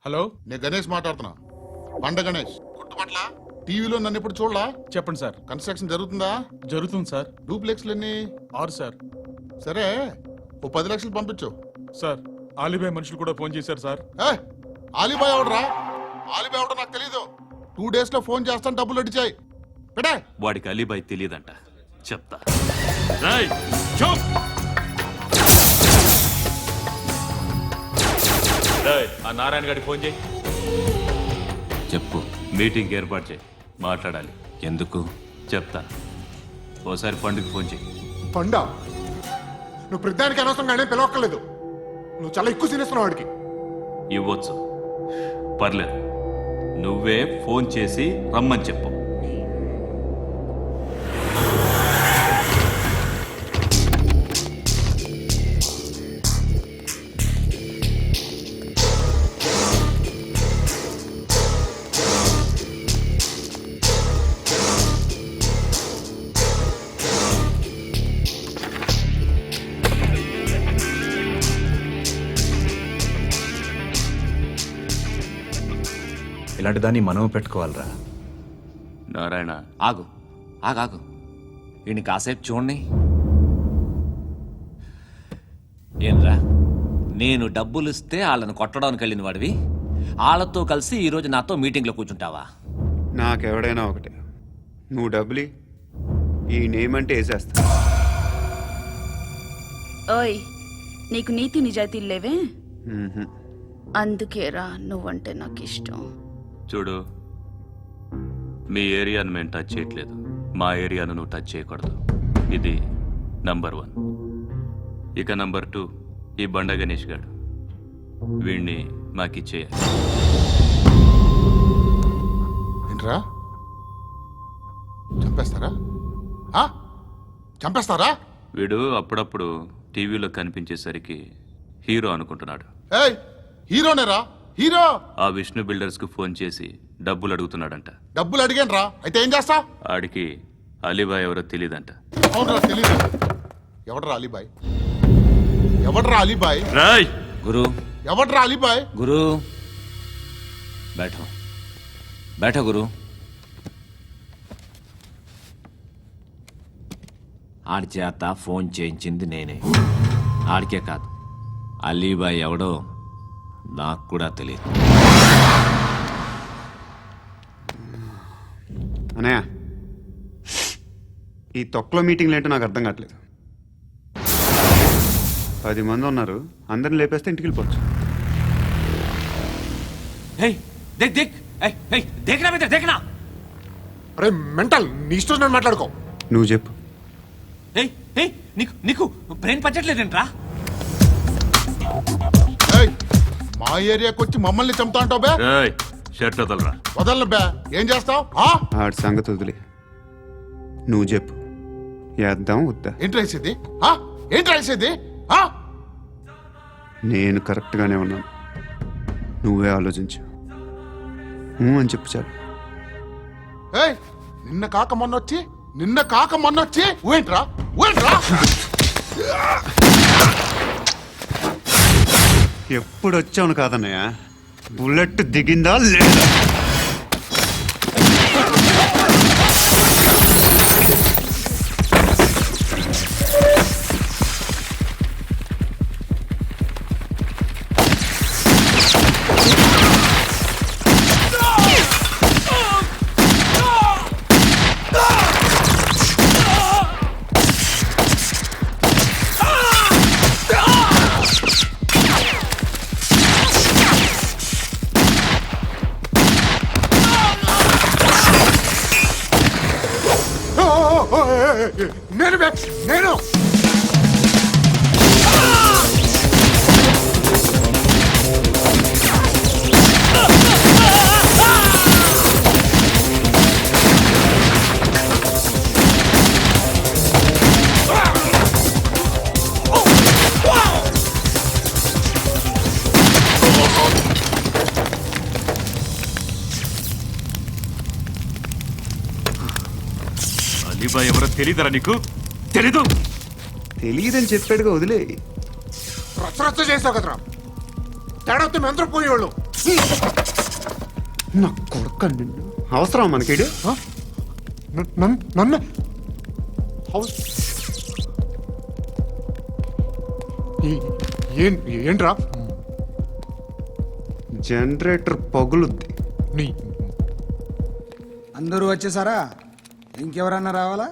Hello, నేను గణేష్ మాట్లాడుతున్నా. బండ గణేష్ గుర్తుపట్ల. టీవీలో నన్ను ఎప్పుడు చూడలా? చెప్పండి సార్. కన్స్ట్రక్షన్ జరుగుతుందా? జరుగుతుంది సార్. డూప్లెక్స్లు ఎన్ని? 6 సార్. సరే, ఓ 10 లక్షలు పంపించు. సార్, ఆలిబాయ్ మనుషులు కూడా ఫోన్ చేశారు సార్. ఆలిబాయ్ ఎవడరా? ఆలిబాయ్ ఎవడో నాకు తెలీదు. 2 days లో ఫోన్ చేస్తాను, డబ్బులు అడిచాయి పెడే. వాడికి అలీబాయ్ తెలియదంట, చెప్తా. రేయ్, చూప్. రేయ్, ఆ నారాయణ గారికి ఫోన్ చేయి. చెప్పు. మీటింగ్ ఏర్పాటు చేయి, మాట్లాడాలి. ఎందుకు? చెప్తా. ఓసారి పండుగ ఫోన్ చేయి. పండా, నువ్వు ప్రతిదానికి అనవసరంగానే పిలవక్కర్లేదు. నువ్వు చాలా ఎక్కువ సీనిస్తున్నావు వాడికి. ఇవ్వచ్చు, పర్లేదు. నువ్వే ఫోన్ చేసి రమ్మని చెప్పు. ఇలాంటి దాన్ని మనం పెట్టుకోవాలరా. నారాయణ, ఆగు ఆగాగు. వీడిని కాసేపు చూడండి. ఏంరా, నేను డబ్బులు ఇస్తే వాళ్ళని కొట్టడానికి వెళ్ళిన వాడివి, వాళ్ళతో కలిసి ఈరోజు నాతో మీటింగ్లో కూర్చుంటావా? నాకెవడైనా ఒకటే. నువ్వు డబ్బులి, ఈ నేమ్ అంటే వేసేస్తా. ఓయ్, నీకు నీతి నిజాయితీలు లేవే? మ్మ్హ్మ్. అందుకేరా నువ్వంటే నాకు ఇష్టం. చూడు, మీ ఏరియాను మేము టచ్ చేయట్లేదు, మా ఏరియాను నువ్వు టచ్ చేయకూడదు. ఇది నంబర్ 1. ఇక నంబర్ 2, ఈ బండ గణేష్ గాడు. వీణ్ణి మాకిచ్చేయాలి. ఏంట్రా, చంపేస్తారా? చంపేస్తారా? వీడు అప్పుడప్పుడు టీవీలో కనిపించేసరికి హీరో అనుకుంటున్నాడు. ఏయ్, హీరోనేరా, హీరో. ఆ విష్ణు బిల్డర్స్ కు ఫోన్ చేసి డబ్బులు అడుగుతున్నాడంట. డబ్బులు అడిగాను రా, అయితే ఏం చేస్తా? ఆడికి అలీబాయ్ ఎవరో తెలియదంట. అవునరా, తెలీదు. ఎవడరా అలీబాయ్? ఎవడరా అలీబాయ్? రాయ్ గురు, ఎవడరా అలీబాయ్? గురు బైఠో బైఠో గురు. ఆడి చేత ఫోన్ చేయించింది నేనే. ఆడికే కాదు, అలీబాయ్ ఎవడో నాకు కూడా తెలియదు. అనయ్య, ఈ తొక్కలో మీటింగ్లు ఏంటో నాకు అర్థం కావట్లేదు. 10 మంది ఉన్నారు, అందరిని లేపేస్తే ఇంటికి వెళ్ళిపోవచ్చు. देखना అరే మెంటల్, నీ ఇష్టం నేను మాట్లాడుకో. నువ్వు చెప్పు. నీకు బ్రెయిన్ పచ్చట్లేదంట్రా? ఏయ్, మా ఏరియాకి వచ్చి మమ్మల్ని చంపుతా అంటావు బే? రాయ్, షర్ట్ వదలరా. వదలను బే. ఏం చేస్తావు? ఆడి సంగతి వదిలే, నువ్వు చెప్పు. వేద్దాం వద్దా? ఏంటి రాసేది? ఏంటి రాసేది? నేను కరెక్ట్గానే ఉన్నాను, నువ్వే ఆలోచించు. అని చెప్పు చాలు. ఏయ్, నిన్న కాక మొన్నొచ్చి ఊయంట్రా. ఎప్పుడు వచ్చావును కాదన్నయ్య, బుల్లెట్ దిగిందా లేదా? నేను అలీబాయ్ ఎవరో తెలీదరా నీకు? తెలీదు? తెలియదని చెప్పాడుగా, వదిలే. రచ్చ చేసావు కదరా. తేడా వస్తే మెంతరం పోయేవాళ్ళు. నా కొడుకు నిన్ను అవసరం మనకిడు నన్ను హౌస్ ఏంట్రా జనరేటర్ పగులుద్ది. నీ అందరూ వచ్చేసారా? ఇంకెవరన్నా రావాలా?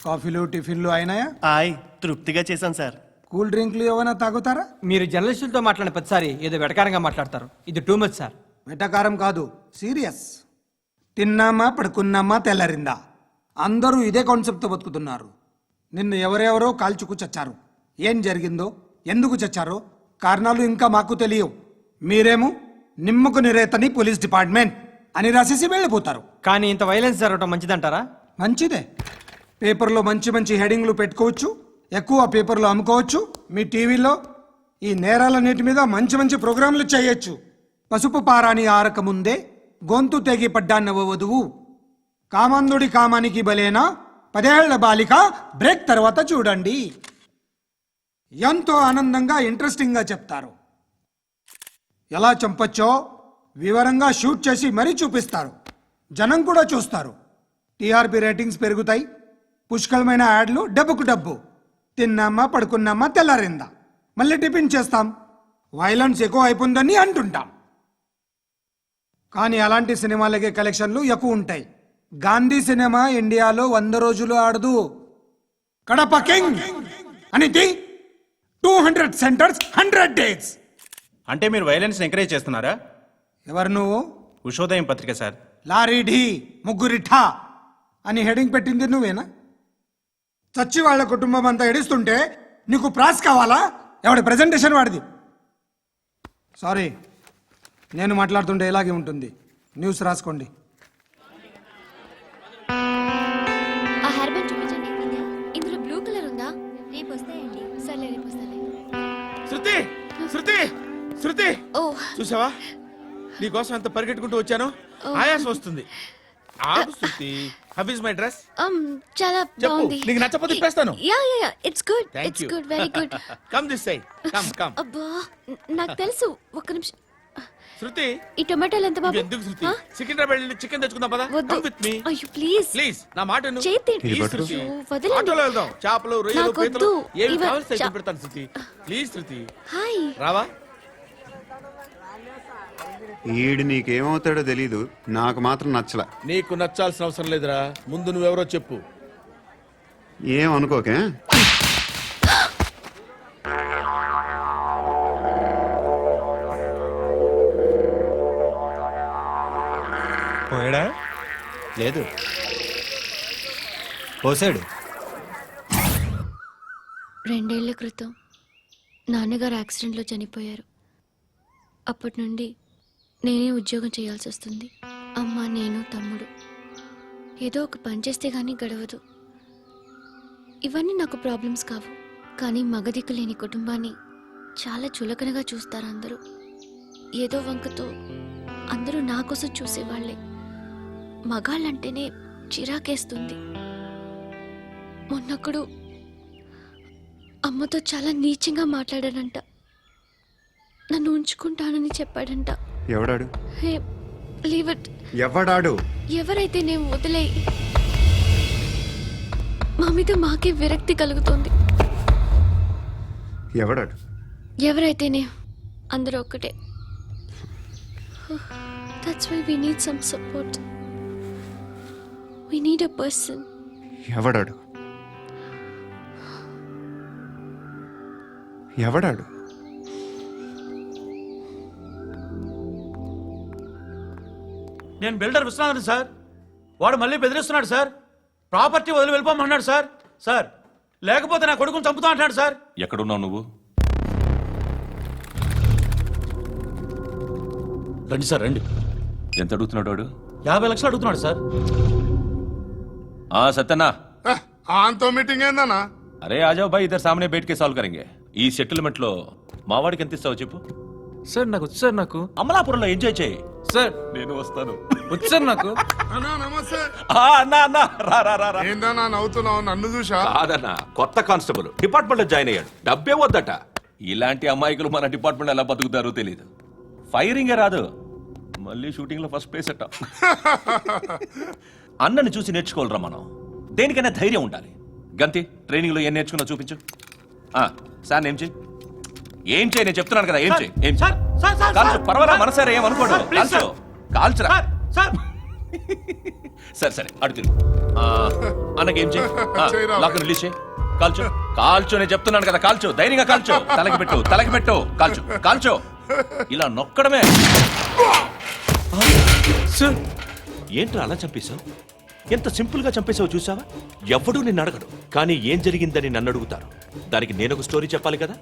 కాఫీలు టిఫిన్లు అయినాయా? ఆయ్ తృప్తిగా చేశాను సార్. కూల్ డ్రింక్లు ఏమైనా తాగుతారా? మీరు జర్నలిస్టులతో మాట్లాడిన ప్రతిసారి ఏదో వెటకారంగా మాట్లాడతారు. ఇది టూ మచ్ సార్. వెటకారం కాదు, సీరియస్. తిన్నామా పడుకున్నామా తెల్లరిందా, అందరూ ఇదే కాన్సెప్ట్తో బతుకుతున్నారు. నిన్ను ఎవరెవరో కాల్చుకు చచ్చారు. ఏం జరిగిందో, ఎందుకు చచ్చారో కారణాలు ఇంకా మాకు తెలియవు. మీరేమో నిమ్మకు నిరేతని పోలీస్ డిపార్ట్మెంట్ అని రాసేసి వెళ్ళిపోతారు. కానీ ఇంత వైలెన్స్ జరగడం మంచిదంటారా? మంచిదే. పేపర్లో మంచి మంచి హెడింగ్లు పెట్టుకోవచ్చు, ఎక్కువ పేపర్లు అమ్ముకోవచ్చు. మీ టీవీలో ఈ నేరాలన్నిటి మీద మంచి మంచి ప్రోగ్రాంలు చేయొచ్చు. పసుపు పారాని ఆరక ముందే గొంతు తెగి పడ్డాన్నవ వధువు, కామందుడి కామానికి బలేనా 10 ఏళ్ల బాలిక బ్రేక్ తర్వాత చూడండి. ఎంతో ఆనందంగా ఇంట్రెస్టింగ్గా చెప్తారు. ఎలా చంపచ్చో వివరంగా షూట్ చేసి మరీ చూపిస్తారు. జనం కూడా చూస్తారు. టీఆర్పీ రేటింగ్స్ పెరుగుతాయి. పుష్కలమైన యాడ్లు, డబ్బుకు డబ్బు. తిన్నామా పడుకున్నామా తెల్లారిందా, మళ్ళీ టిఫిన్ చేస్తాం. వైలెన్స్ ఎక్కువ అయిపోయిందని అంటుంటాం. కానీ అలాంటి సినిమాలకే కలెక్షన్లు ఎక్కువ ఉంటాయి. గాంధీ సినిమా ఇండియాలో 100 రోజులు ఆడదు. కడప కింగ్ అనేది 200 సెంటర్స్ 100 డేస్. అంటే మీరు వైలెన్స్ ఎంకరేజ్ చేస్తున్నారా? ఎవరు నువ్వు? ఉషోదయం పత్రిక సార్. లారీ ఢీ ముగ్గురిఠా అని హెడింగ్ పెట్టింది నువ్వేనా? చచ్చి వాళ్ళ కుటుంబం అంతా ఎడుస్తుంటే నీకు ప్రాస్ కావాలా? ఎవడి ప్రెజెంటేషన్ వాడిది. సారీ, నేను మాట్లాడుతుంటే ఇలాగే ఉంటుంది. న్యూస్ రాసుకోండి. ఆ హెయిర్ బ్యాండ్ చూపించండి. ఇందులో బ్లూ కలర్ ఉందా? రేపు వస్తాయండి. సర్లే రేపు వస్తాలే. శృతి శృతి శృతి, ఓ చూసావా నీకోసం ఎంత పరిగెట్టుకుంటూ వచ్చాను. ఆయాసం వస్తుంది. ఆగు Shruti. How is my dress? చాలా చెప్పు. బాగుంది. నీకు నచ్చకపోతే తిప్పేస్తాను. Yeah yeah yeah, it's good. Thank it's you. Good, very good. Come this side. Come come. అబ్బా, నాకు తెలుసు. ఒక్క నిమిషం. శృతి, ఈ టొమాటోలు ఎంత బాబు? ఎందుకు శృతి? ఆ? సికింద్రాబాద్ వెళ్ళి చికెన్ తెచ్చుకుందాం పదా. వద్దు. కమ్ విత్ మీ అయ్యో ప్లీజ్ ప్లీజ్. నా మాట విను. చేతి Please, పట్టు. శృతి. అయ్యో, వదలండి. ఆటోలో వెళ్దాం. చేపలు, రొయ్యలు, నాకు పీతలు వద్దు. ఏమి ఇవ- కావాలి చా- పెడతాను శృతి. Please Shruti, hi. రావా? ఈడు నీకేమవుతాడో తెలీదు, నాకు మాత్రం నచ్చలా. నీకు నచ్చాల్సిన అవసరం లేదురా. ముందు నువ్వెవరో చెప్పు. ఏం అనుకోకే. పోయాడా? లేదు, పోసాడు. 2 ఏళ్ల క్రితం నాన్నగారు యాక్సిడెంట్లో చనిపోయారు. అప్పటి నుండి నేనే ఉద్యోగం చేయాల్సి వస్తుంది. అమ్మ, నేను, తమ్ముడు ఏదో ఒక పని చేస్తే గానీ గడవదు. ఇవన్నీ నాకు ప్రాబ్లమ్స్ కావు. కానీ మగదిక్కు లేని కుటుంబాన్ని చాలా చులకనగా చూస్తారు అందరూ. ఏదో వంకతో అందరూ నా కోసం చూసేవాళ్లే. మగాళ్ళంటేనే చిరాకేస్తుంది. మొన్నొక్కడు అమ్మతో చాలా నీచంగా మాట్లాడాడంట. నన్ను ఉంచుకుంటానని చెప్పాడంట. ఎవడాడు? హే, లీవ్ ఇట్. ఎవడాడు? ఎవరైతే నేను వదిలేయి. మా మీద మాకే విరక్తి కలుగుతుంది. ఎవడాడు? ఎవరైతేనే అందరూ ఒక్కటే. That's why we need some support. We need a person. ఎవడాడు? ఎవడాడు? నేను బిల్డర్ విశ్వనాథన్ సార్. వాడు మళ్ళీ బెదిరిస్తున్నాడు సార్. ప్రాపర్టీ వదిలి వెళ్ళిపోమన్నాడు సార్. సార్, లేకపోతే నా కొడుకుని చంపుతా అంటున్నాడు సార్. ఎక్కడున్నావు నువ్వు? రండి సార్, రండి. ఎంత అడుగుతున్నాడు వాడు? 50 లక్షలు అడుగుతున్నాడు సార్. సత్యనా, ఆంతో మీటింగ్ ఏందన్నా? అరే ఆజావ్ భాయ్, ఇద్దరు సామనే బయట కే సాల్వ్ కరెంగే. ఈ సెటిల్మెంట్ లో మావాడికి ఎంత ఇస్తావు చెప్పు. సార్ నాకు వచ్చు సార్. నాకు అమలాపురంలో ఎంజాయ్ చేయి సార్. నేను వస్తాను. వచ్చు సార్ నాకు. అన్నా నమస్తే. అన్నా అన్నా, రా రా రా రా. ఏందన్నా నవ్వుతున్నావు? నన్ను చూసా? కాదన్నా, కొత్త కానిస్టేబుల్ డిపార్ట్మెంట్ లో జాయిన్ అయ్యాడు. డబ్బే వద్దట. ఇలాంటి అమాయకులు మన డిపార్ట్మెంట్ ఎలా బతుకుతారో తెలియదు. ఫైరింగే రాదు, మళ్ళీ షూటింగ్లో ఫస్ట్ ప్లేస్ అట్ట. అన్నని చూసి నేర్చుకోవాలరా మనం. దేనికైనా ధైర్యం ఉండాలి. గంతి ట్రైనింగ్లో ఏం నేర్చుకున్నా చూపించు. సార్ ఏం చేయి, ఏం చేయి, నేను చెప్తున్నాను కదా, ఏం చేయి, ఏం చేయి. కాల్చు, పర్వాలా, మనసారా ఏమనుకోడు. కాల్చు, కాల్చురా. సరే సరే, అడుగు తిరుగు. అన్నకేం చేయి, లాక్ రిలీజ్ చేయి. కాల్చు, కాల్చు, నేను చెప్తున్నాను కదా, కాల్చు, ధైర్యంగా కాల్చు. తలకి పెట్టు, తలకి పెట్టు, కాల్చు, కాల్చు. ఇలా నొక్కడమే. ఏంట్రా అలా చంపేశావు? ఎంత సింపుల్ గా చంపేశావు చూసావా? ఎవడూ నిన్ను అడగడు, కానీ ఏం జరిగిందని నన్ను అడుగుతారు. దానికి నేను ఒక స్టోరీ చెప్పాలి కదా.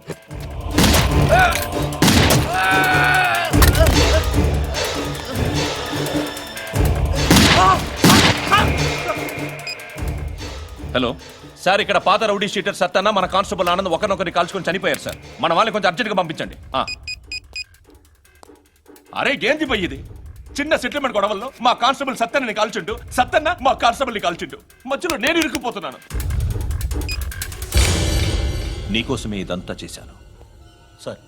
హలో సార్, ఇక్కడ పాత రౌడీ షీటర్ సత్తన్న మన కానిస్టేబుల్ ఆనంద్ ఒకరినొకరిని కాల్చుకొని చనిపోయారు సార్. మన వాళ్ళని కొంచెం అర్జెంట్గా పంపించండి. అరే ఏంది పోయి ఇది? చిన్న సెటిల్మెంట్ గొడవల్లో మా కానిస్టేబుల్ సత్తన్నని కాల్చుంటూ, సత్తన్న మా కానిస్టేబుల్ని కాల్చుంటూ, మధ్యలో నేను ఇరుక్కుపోతున్నాను. నీకోసమే ఇదంతా చేశాను సార్.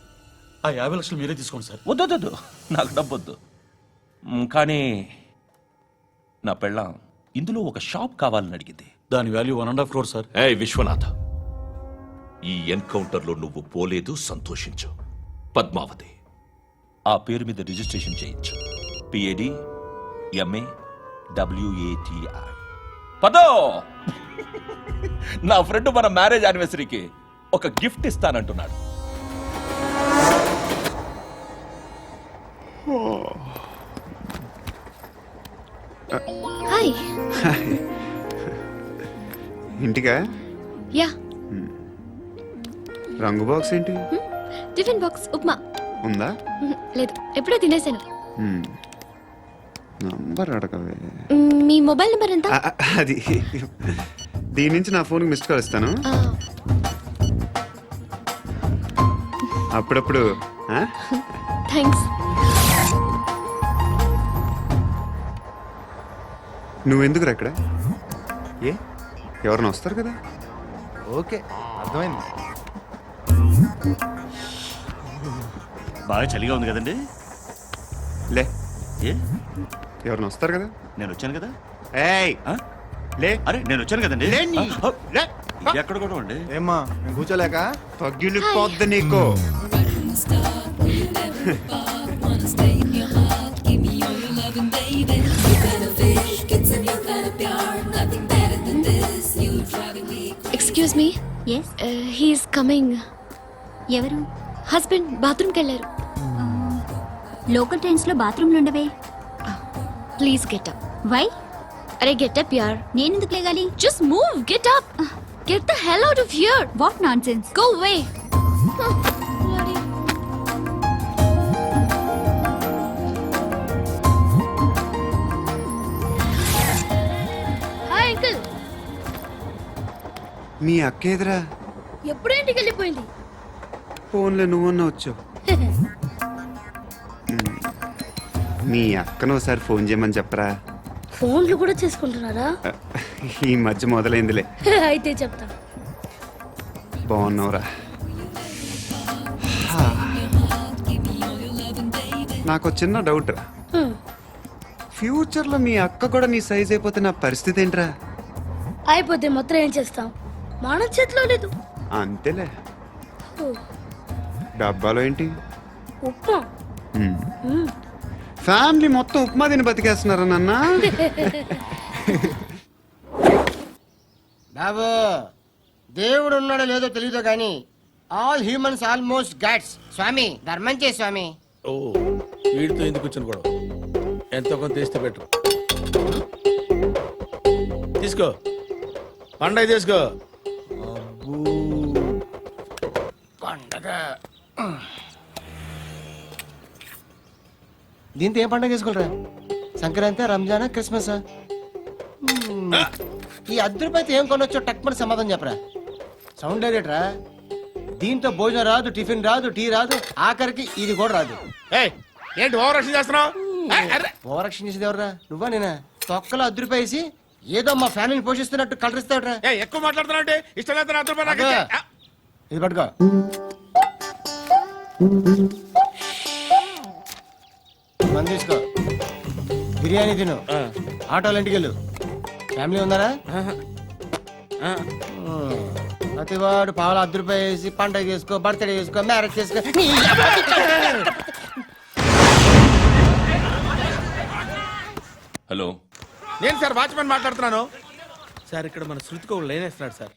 ఆ 50 లక్షలు మీరే తీసుకోండి సార్. వద్దొద్దు, నాకు డబ్బొద్దు. కానీ నా పెళ్ళాం ఇందులో ఒక షాప్ కావాలని అడిగింది. దాని వాల్యూ 1.5 crore సార్. ఏ విశ్వనాథ, ఈ ఎన్కౌంటర్లో నువ్వు పోలేదు, సంతోషించు. పద్మావతి ఆ పేరు మీద రిజిస్ట్రేషన్ చేయించు. PAD MA WATI. పదో, నా ఫ్రెండ్ మన మ్యారేజ్ యానివర్సరీకి ఒక గిఫ్ట్ ఇస్తానంటున్నాడు. హాయ్. ఇంటికా? యా. రంగు బాక్స్ ఏంటి? Tiffin box upma. ఉందా? లేదు, ఎప్పుడో తినేసాను. నంబర్ అడగవే. మీ మొబైల్ నెంబర్ ఎంత? అది దీని నుంచి నా ఫోన్కి మిస్డ్ కాల్ ఇస్తాను. అప్పుడప్పుడు. థ్యాంక్స్. నువ్వెందుకు అక్కడ? ఏ ఎవరైనా వస్తారు కదా? ఓకే, అర్థమైంది. బాగా చలిగా ఉంది కదండి. లే, ఏ ఎవరైనా వస్తారు కదా? నేను వచ్చాను కదా. ఏయ్ లే. అరే నేను వచ్చాను కదండి. ఎక్కడ కూడా అండి. ఏమ్మా నేను కూర్చోలేక? తగ్గిలిపోద్ది నీకు. Excuse me. Yes, he's coming. ఎవరు? హస్బెండ్ బాత్రూమ్కి వెళ్ళారు. లోకల్ ట్రైన్స్ లో బాత్రూమ్లు ఉండవే. Please get up. వై? అరే గెట్ అప్ యార్. నేనెందుకు లేగాలి? Just move, get up. Get the hell out of here. What nonsense. Go away. Hi uncle. మీ అక్క ఎదురా? ఎప్పుడు ఇంటికి వెళ్ళిపోయింది. ఫోన్లో నువ్వన్నా వచ్చావు. మీ అక్కను ఒకసారి ఫోన్ చేయమని చెప్పరా. ఫోన్లు కూడా చేసుకుంటున్నారా? ఈ మధ్య మొదలైందిలే. అయితే చెప్తా. బాగున్నావురా? నాకు చిన్న డౌట్ రా. ఫ్యూచర్లో మీ అక్క కూడా నీ సైజ్ అయిపోతే నా పరిస్థితి ఏంట్రా? అయిపోతే మొత్తం ఏం చేస్తాం, మన చేతిలో లేదు. అంతేలే. డబ్బాలో ఏంటి? ఉప్మా. ఫ్యామిలీ మొత్తం ఉప్మా తిని బతికేస్తున్నారా నాన్న? బాబు, దేవుడు ఉన్నాడో లేదో తెలియదు కానీ ఆల్ హ్యూమన్స్ ఆల్మోస్ట్ గాడ్స్. స్వామి ధర్మం చే స్వామి. ఓ వీడితో ఎందుకు వచ్చిన గొడవ? ఎంతో కొంత తీస్తే బెటర్. తీసుకో, పండగ తీసుకో. పండగ దీంతో ఏం పండగ చేసుకోరా? సంక్రాంతి, రంజానా, క్రిస్మస్? ఈ అద్దరిపైతే ఏం కొనొచ్చో టక్మని సమాధానం చెప్పరా. సౌండ్ లేదేట్రా? దీంతో భోజనం రాదు, టిఫిన్ రాదు, టీ రాదు, ఆఖరికి ఇది కూడా రాదు. ఏంటి ఓవర్ యాక్షన్ చేస్తున్నావు? ఓవరాక్షన్ చేసేది ఎవరా? నువ్వా నేనా? తొక్కలో అద్దరిపేసి ఏదో మా ఫ్యామిలీని పోషిస్తున్నట్టు కలరిస్తావుట్రా. ఎక్కువ మాట్లాడుతున్నావు. ఇష్టం ఇది పట్టుకో. మంది తీసుకో, బిర్యానీ తిను, ఆటోలు ఇంటికి వెళ్ళు. ఫ్యామిలీ ఉన్నారా? ప్రతివాడు పావులు ₹10 వేసి పండగ చేసుకో, బర్త్డే చేసుకో, మ్యారేజ్ చేసుకో. హలో, నేను సార్ వాచ్మెన్ మాట్లాడుతున్నాను సార్. ఇక్కడ మన శృతికి ఒక లైన్ వేస్తున్నాడు సార్.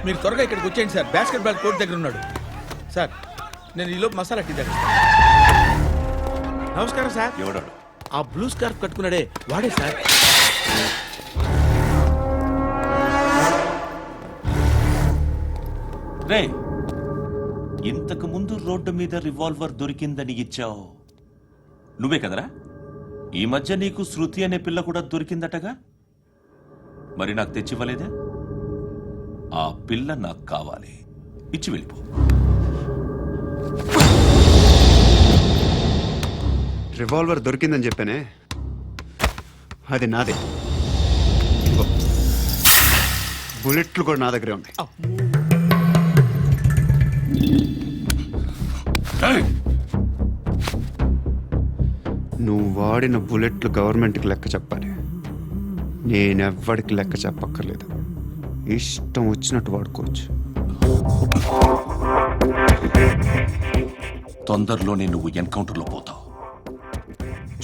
మీరు త్వరగా ఇక్కడికి వచ్చేయండి సార్. బాస్కెట్ బాల్ కోర్ట్ దగ్గర ఉన్నాడు సార్. నేను ఈలోపు మసాలా టీ దగ్గర. నమస్కారం సార్. ఎవడాడు? ఆ బ్లూ స్కార్ఫ్ కట్టుకున్నాడే వాడే సార్. రే, ఇంతకు ముందు రోడ్డు మీద రివాల్వర్ దొరికిందని ఇచ్చావు నువ్వే కదరా? ఈ మధ్య నీకు శృతి అనే పిల్ల కూడా దొరికిందటగా? మరి నాకు తెచ్చివ్వలేదే? ఆ పిల్ల నాకు కావాలి, ఇచ్చి వెళ్ళిపో. రివాల్వర్ దొరికిందని చెప్పానే, అది నాదే. ఇదిగో, బుల్లెట్లు కూడా నా దగ్గరే ఉన్నాయి. నువ్వు వాడిన బుల్లెట్లు గవర్నమెంట్కి లెక్క చెప్పాలి. నేనెవ్వడికి లెక్క చెప్పక్కర్లేదు. ఇష్టం వచ్చినట్టు వాడుకోవచ్చు. తొందరలోనే నువ్వు ఎన్కౌంటర్లో పోతావు,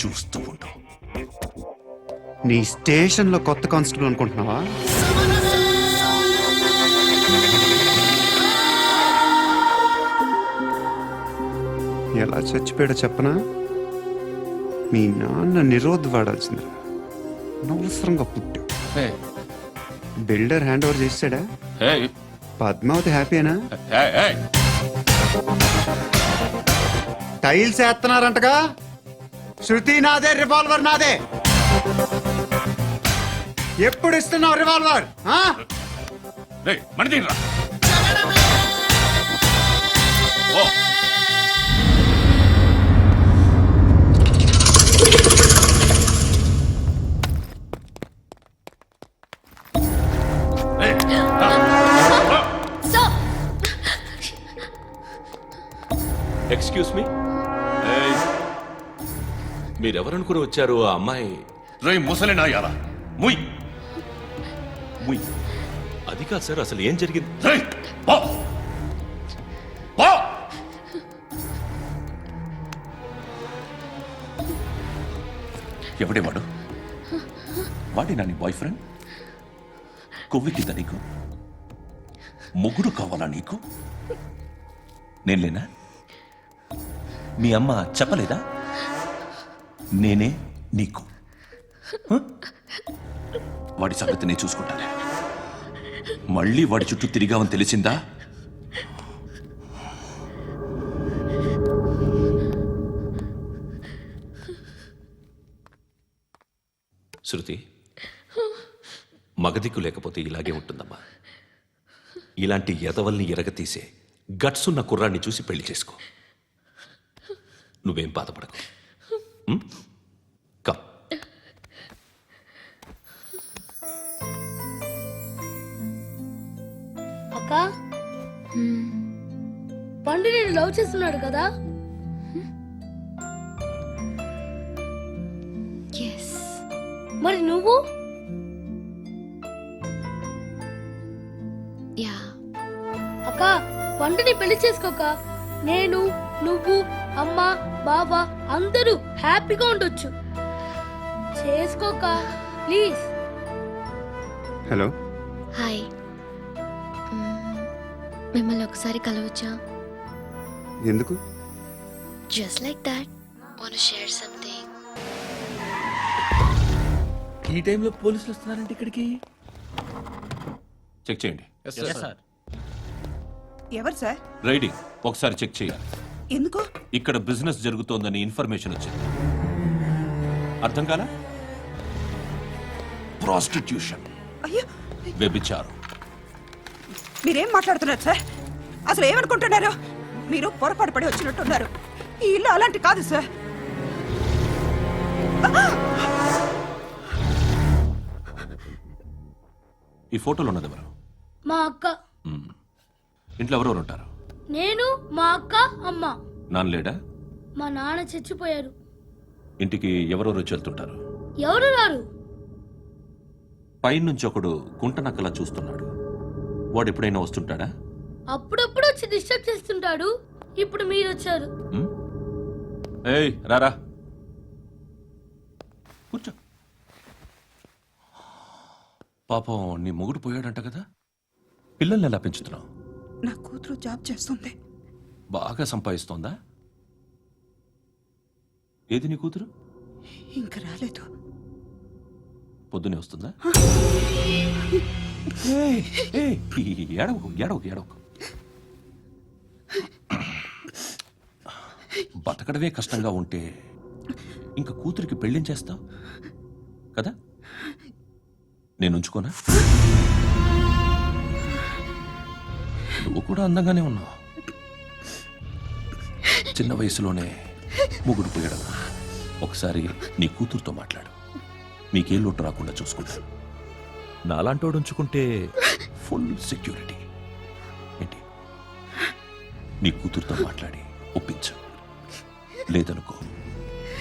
చూస్తూ ఉంటావు. నీ స్టేషన్లో కొత్త కానిస్టేబుల్ అనుకుంటున్నావా? ఎలా చచ్చిపోయాడో చెప్పనా? మీ నాన్న నిరోధ్ వాడాల్సింది, అనవసరంగా పుట్టావు. బిల్డర్ హ్యాండ్ ఓవర్ చేసాడా? పద్మావతి హ్యాపీనా? టైల్స్ వేస్తున్నారంటగా? శృతి నాదే, రివాల్వర్ నాదే. ఎప్పుడు ఇస్తున్నావు రివాల్వర్? ఎక్స్క్యూజ్ మీ, మీరెవరనుకుని వచ్చారు? ఆ అమ్మాయి ముసలి నాయాలా? ముయ్ ముయ్. అది కాదు సార్, అసలు ఏం జరిగింది? ఎవడే వాడు? వాడేనా నీ బాయ్ ఫ్రెండ్? కొవ్వెక్కిందా నీకు? మొగుడు కావాలా నీకు? నేను లేనా? మీ అమ్మ చెప్పలేదా నేనే నీకు? వాడి సంగతి నేను చూసుకుంటానే. మళ్ళీ వాడి చుట్టూ తిరిగావని తెలిసిందా? శృతి, మగదిక్కు లేకపోతే ఇలాగే ఉంటుందమ్మా. ఇలాంటి ఎదవల్ని ఎరగతీసే గట్స్ ఉన్న కుర్రాన్ని చూసి పెళ్లి చేసుకో. నువ్వేం బాధపడకు. కమ్. అక్క, పండు నేను లవ్ చేస్తున్నాడు కదా? మరి నువ్వు? అక్క, పండుని పెళ్లి చేసుకోక నేను, నువ్వు, అమ్మ, బావ అందరూ హ్యాపీగా ఉండొచ్చు. చేసుకోక ప్లీజ్. హలో. హాయ్. మిమ్మల్ని ఒకసారి కలవచ్చా? ఎందుకు? Just like that. Want share something. ఈ టైంలో పోలీసులు వస్తున్నారంటే ఇక్కడికి. చెక్ చేయండి. ఎవరు సార్? రైడింగ్ ఒకసారి చెక్ చేయాలి. ఎందుకు? ఇక్కడ బిజినెస్ జరుగుతోందని ఇన్ఫర్మేషన్ వచ్చింది. అర్థం కాలా? ప్రాస్టిట్యూషన్, అయ్యో, వ్యభిచారం. మీరేం మాట్లాడుతున్నారు సార్? అసలు ఏమనుకుంటున్నారు? మీరు పొరపాటు పడి వచ్చినట్టున్నారు. ఈ ఇల్లు అలాంటి కాదు సార్. ఈ ఫోటోలో ఉన్నది ఎవరు? మా అక్క. ఇంట్లో ఎవరెవరు ఉంటారు? నేను, మా అక్క, అమ్మ. నాన్న లేడా? మా నాన్న చచ్చిపోయారు. ఇంటికి ఎవరెవరు వచ్చి వెళ్తుంటారు? ఎవరు రారు. పైనుంచి ఒకడు గుంట నక్కలా చూస్తున్నాడు. వాడు ఎప్పుడైనా వస్తుంటాడా? అప్పుడప్పుడు వచ్చి డిస్టర్బ్ చేస్తుంటాడు. ఇప్పుడు మీరు వచ్చారు. ఏయ్ రారా, కూర్చో. పాపం నీ మొగుడు పోయాడంట కదా, పిల్లల్ని ఎలా పెంచుతున్నావు? నా కూతురు జాబ్ చేస్తుంది. బాగా సంపాదిస్తోందా? ఏది నీ కూతురు? ఇంకా రాలేదు. పొద్దునే వస్తుందా? ఏయ్, ఏయ్, ఏడవకు ఏడవకు ఏడవకు. బతకడమే కష్టంగా ఉంటే ఇంకా కూతురికి పెళ్ళించేస్తావు కదా? నేను ఉంచుకోనా? నువ్వు కూడా అందంగానే ఉన్నావు. చిన్న వయసులోనే ముగ్గురు పోయడం. ఒకసారి నీ కూతురుతో మాట్లాడు, మీకే లోటు రాకుండా చూసుకుంటాను. నాలాంటోడు ఉంచుకుంటే ఫుల్ సెక్యూరిటీ. ఏంటి, నీ కూతురుతో మాట్లాడి ఒప్పించు. లేదనుకో,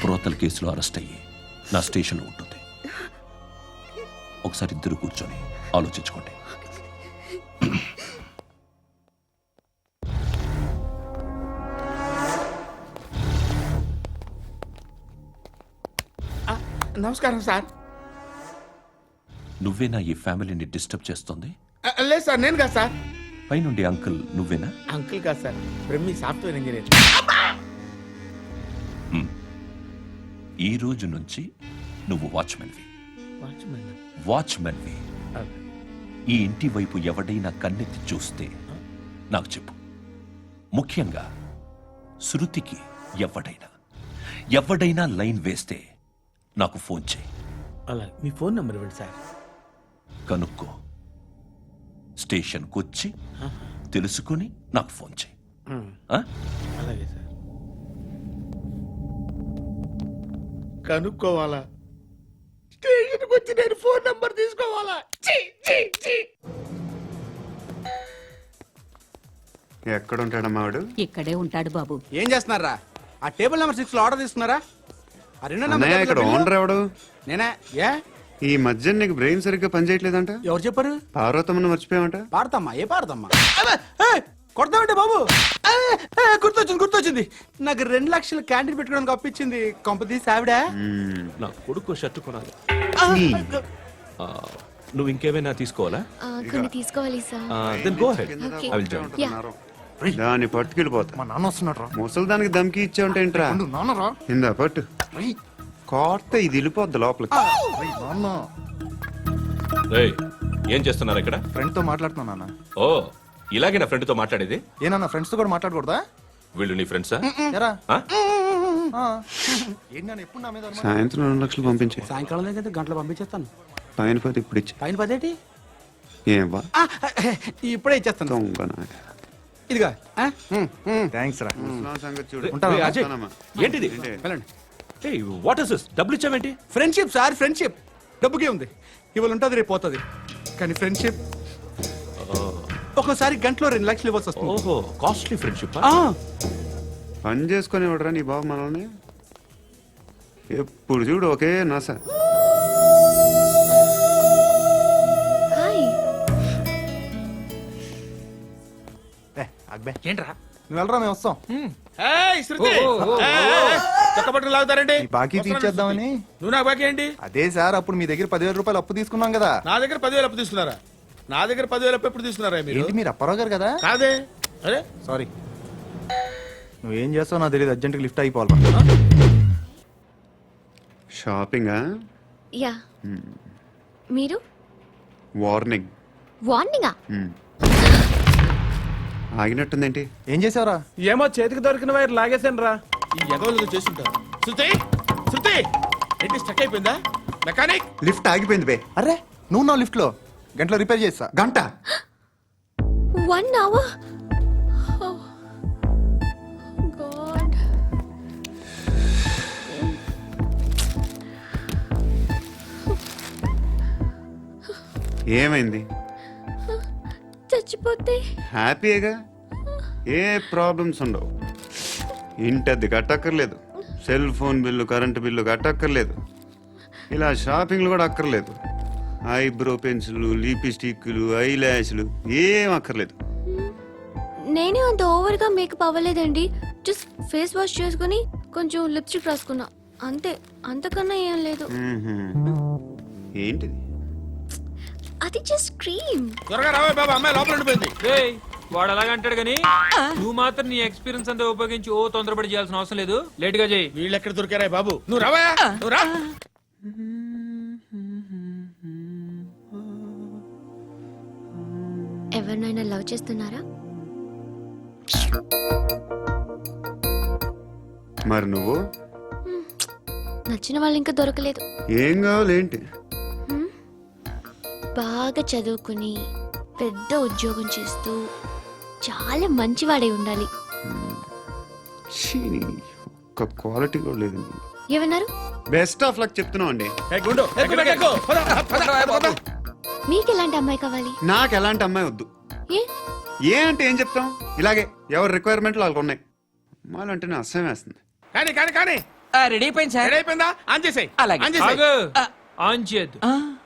ప్రోతల కేసులో అరెస్ట్ అయ్యి నా స్టేషన్లో ఉంటుంది. ఒకసారి ఇద్దరు కూర్చొని ఆలోచించుకోండి. నమస్కారం సార్. నువ్వేనా ఈ ఫ్యామిలీని డిస్టర్బ్ చేస్తుంది? లేదు సార్, నేను కాదు సార్. పైనుండి అంకుల్ నువ్వేనా? అంకుల్ కాదు సార్, బ్రహ్మి సాఫ్ట్వేర్ ఇంజనీర్. ఈ రోజు నుంచి నువ్వు వాచ్మెన్వి. వాచ్మెన్? వాచ్మెన్వి. ఈ ఇంటి వైపు ఎవడైనా కన్నెత్తి చూస్తే నాకు చెప్పు. ముఖ్యంగా శృతికి ఎవడైనా లైన్ వేస్తే నాకు ఫోన్ చేయి. అలా మీ ఫోన్ నెంబర్ ఇవ్వండి సార్. కనుక్కో, స్టేషన్కి వచ్చి తెలుసుకుని నాకు ఫోన్ చేయి. ఆ? అలాగే సార్. కనుక్కోవాలా? స్టేషన్కి వచ్చి నేను ఫోన్ నంబర్ తీసుకోవాలా? ఎక్కడ ఉంటాడమ్మా వాడు? ఇక్కడే ఉంటాడు బాబు. ఏం చేస్తున్నారా? ఆ టేబుల్ నెంబర్ 6 లో ఆర్డర్ తీసుకున్నారా? ఆ రెండో అన్నయ్య, నెంబర్ ఇక్కడ ఓనర్ ఎవడు? నేనే. ఏ ఈ మధ్య నీకు బ్రెయిన్ సరిగ్గా పనిచేయట్లేదంట. ఎవరు చెప్పారు? పార్వతమ్మను మర్చిపోయామంట. పాడతామ్మా? ఏ పాడతామ్మా? కొడతామంటే బాబు. గుర్తొచ్చింది. నాకు 2 లక్షలు క్యాంటీన్ పెట్టుకోవడానికి అప్పించింది కొంపదీసి ఆవిడ. నా కొడుకు షర్టు కొనాలి. నువ్వు ఇంకేమైనా తీసుకోవాలా? కొన్ని తీసుకోవాలి sir. Then go ahead. Okay. I will join. దాన్ని పట్టుకెళ్ళిపోతా. మా నాన్న వస్తున్నాడు రా. ముసలి దానికి దమ్కి ఇచ్చావుంటే ఏంట్రా? నాన్న రా. ఇందా పట్టు. కోర్త ఇది వెళ్ళిపోద్ది లోపలికి. నాన్న ఏయ్, ఏం చేస్తున్నారు ఇక్కడ? ఫ్రెండ్ తో మాట్లాడుతున్నా నాన్న. ఓ, ఇలాగే నా ఫ్రెండ్తో మాట్లాడేది? ఏనా ఫ్రెండ్స్ తో కూడా మాట్లాడకూడదా? వీళ్ళు నీ ఫ్రెండ్సా? ఎరా ఆ? ఏంటి నాన్న ఎప్పుడు నా మీద అనుమానం? సాయంత్రం 2 లక్షలు పంపించే. సాయంకాలం దగ్గర గంటలు పంపించేస్తాను. పైన 10 ఇప్పుడు ఇచ్చే. పైన 10 ఏంటి? ఏం వా ఇప్పుడే ఇచ్చేస్తాను. దొంగ నాయ. ఇదిగా థ్యాంక్స్ రా. ముసలాం సంగతి చూడు. ఏయ్, అజయ్, ఉంటానమ్మా. ఏంటిది? వెళ్ళండి. ఏయ్, వాట్ ఇస్ దిస్? డబ్బులు ఇచ్చావేంటి? Friendship sir, friendship. డబ్బుకే ఉంది, ఇవాళ ఉంటుంది రేపు పోతుంది. కానీ ఫ్రెండ్షిప్ ఒక్కోసారి గంటలో 2 లక్షలు ఇవ్వాల్సి వస్తుంది. ఓహో, కాస్ట్లీ ఫ్రెండ్షిప్. పని చేసుకొని ఇవ్వడరా నీ బాబు మనల్ని? ఎప్పుడు చూడు ఒకే నాస. హాయ్. అక్బే ఏంట్రా? నువ్వు వెళ్ళరా, మేము వస్తాం. ఏయ్, శృతి! చక్కబట్టలు లాగుతారండి. ఈ బాకీ తీర్చేద్దామని. నువ్వు నాకు బాకీ ఏంటి? అదే సార్, అప్పుడు మీ దగ్గర 10,000 రూపాయలు అప్పు తీసుకున్నాం కదా. నా దగ్గర 10,000 అప్పు తీసుకున్నారా? నా దగ్గర 10,000 అప్పు ఎప్పుడు తీసుకున్నారా మీరు? ఏంటి మీరు అప్పారావు గారు కదా? కాదే. అరే సారీ. నువ్వేం చేస్తావు నాకు తెలియదు, అర్జెంట్గా లిఫ్ట్ అయిపోవాలి. షాపింగా? యా. మీరు? వార్నింగ్. వార్నింగా? ఆగినట్టుందేంటి? ఏం చేసావురా? ఏమో, చేతికి దొరికిన వైర్ లాగేశాను రా. ఈ ఎగవలు చేస్తుంటారు. శృతి, శృతి, ఏంటి స్టక్ అయిపోయిందా? మెకానిక్. లిఫ్ట్ ఆగిపోయింది బే. అరే నువ్వు నా లిఫ్ట్ లో గంటలో రిపేర్ చేస్తా. గంట? 1 hour? Oh, God. ఏమైంది? చచ్చిపోతే? హ్యాపీగా, ఏ ప్రాబ్లమ్స్ ఉండవు. ఇంటి అద్దె కట్టక్కర్లేదు, cell phone bill current bill కట్టక్కర్లేదు. ఇలా షాపింగ్లు కూడా అక్కర్లేదు. ఐబ్రో పెన్సిల్లు, లిప్స్టిక్లు, ఐ ల్యాష్లు ఏం అక్కర్లేదు. నేనే అంత ఓవర్గా మేకప్ అవ్వలేదండి. జస్ట్ ఫేస్ వాష్ చేసుకుని కొంచెం లిప్స్టిక్ రాసుకున్నా అంతే, అంతకన్నా ఏం లేదు. ఏంటిది? అది జస్ట్ క్రీమ్. త్వరగా రావే బాబా, అమ్మాయి లోపల ఉండిపోయింది. వాడు అలాగంటాడు కానీ నువ్వు మాత్రం నీ ఎక్స్పీరియన్స్ అంతా ఉపయోగించి ఓ తొందరపడి చేయాల్సిన అవసరం లేదు. లేట్ గా చేయి. వీళ్ళు ఎక్కడ దొరికారా బాబు? నువ్వు రావా, నువ్వు రా. ఎవరినైనా లవ్ చేస్తున్నారా? మరి నువ్వు? నచ్చిన వాళ్ళు ఇంకా దొరకలేదు. ఏం కావాలి ఏంటి? బాగా చదువుకుని పెద్ద ఉద్యోగం చేస్తూ చాలా మంచివాడై ఉండాలి. ఛీ, ఒక్క క్వాలిటీ కూడా లేదు. ఏమన్నారు? బెస్ట్ ఆఫ్ లక్ చెప్తున్నావు అండి. మీకు ఎలాంటి అమ్మాయి కావాలి? నాకు ఎలాంటి అమ్మాయి వద్దు. ఏ ఏ అంటే ఏం చెప్తాం, ఇలాగే ఎవరి రిక్వైర్మెంట్లు వాళ్ళకు ఉన్నాయి. అమ్మాయిలు అంటేనే అసహ్యం వేస్తుంది. కానీ కానీ కానీ రెడీ అయిపోయింది సార్. రెడీ అయిపోయిందా? ఆన్ చేసేయ్. ఆన్ చేసేయ్. ఆన్ చేయద్దు.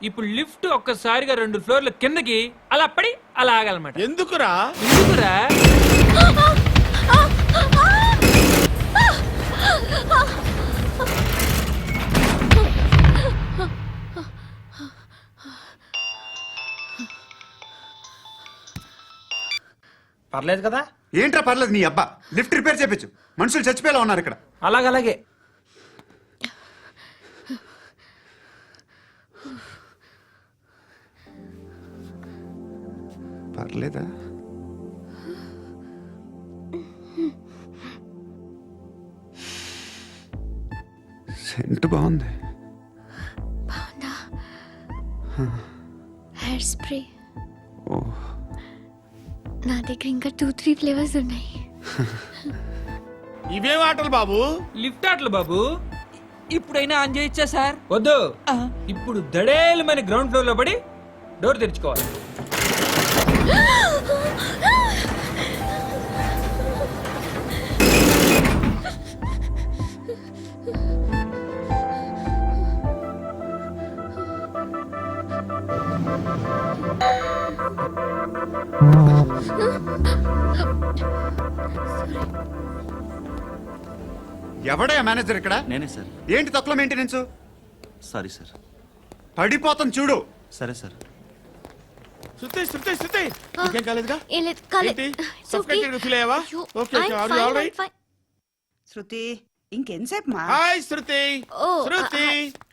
ఇప్పుడు లిఫ్ట్ ఒక్కసారిగా 2 ఫ్లోర్ల కిందకి అలా పడి అలా ఆగాలన్నమాట. ఎందుకురా? ఎందుకురా? పర్లేదు కదా? ఏంట్రా పర్లేదు నీ అబ్బా. లిఫ్ట్ రిపేర్ చేపించు. మనుషులు చచ్చిపోయేలా ఉన్నారు ఇక్కడ. అలాగలాగే. పర్లేదా? సెంట్ బాగుంది. బాగుందా? Hair spray. ఓ, నా దగ్గర ఇంకా 2-3 ఫ్లేవర్స్ ఉన్నాయి. ఇవేం ఆటలు బాబు? లిఫ్ట్ ఆటలు బాబు. ఇప్పుడైనా ఆన్ చేయొచ్చా సార్? వద్దు. ఇప్పుడు దడేలమైన గ్రౌండ్ ఫ్లోర్ లో పడి డోర్ తెరుచుకోవాలి. ఎవడయ్యా మేనేజర్ ఇక్కడ? నేనే సార్. ఏంటి తక్కువ మెయింటెనెన్స్? Sorry sir. పడిపోతాం చూడు. సరే సార్. శృతి శృతి శృతి, నీకేం కాలేదుగా? ఏం లేదు, కాలేదు. ఏంటి? It's okay. Suffocated feel అయ్యావా? అయ్యో, Okay, okay. I'm Are you fine, all right? I'm fine. శృతి ఇంకెంతసేపు మా? Hi Shruti. Oh, Shruti,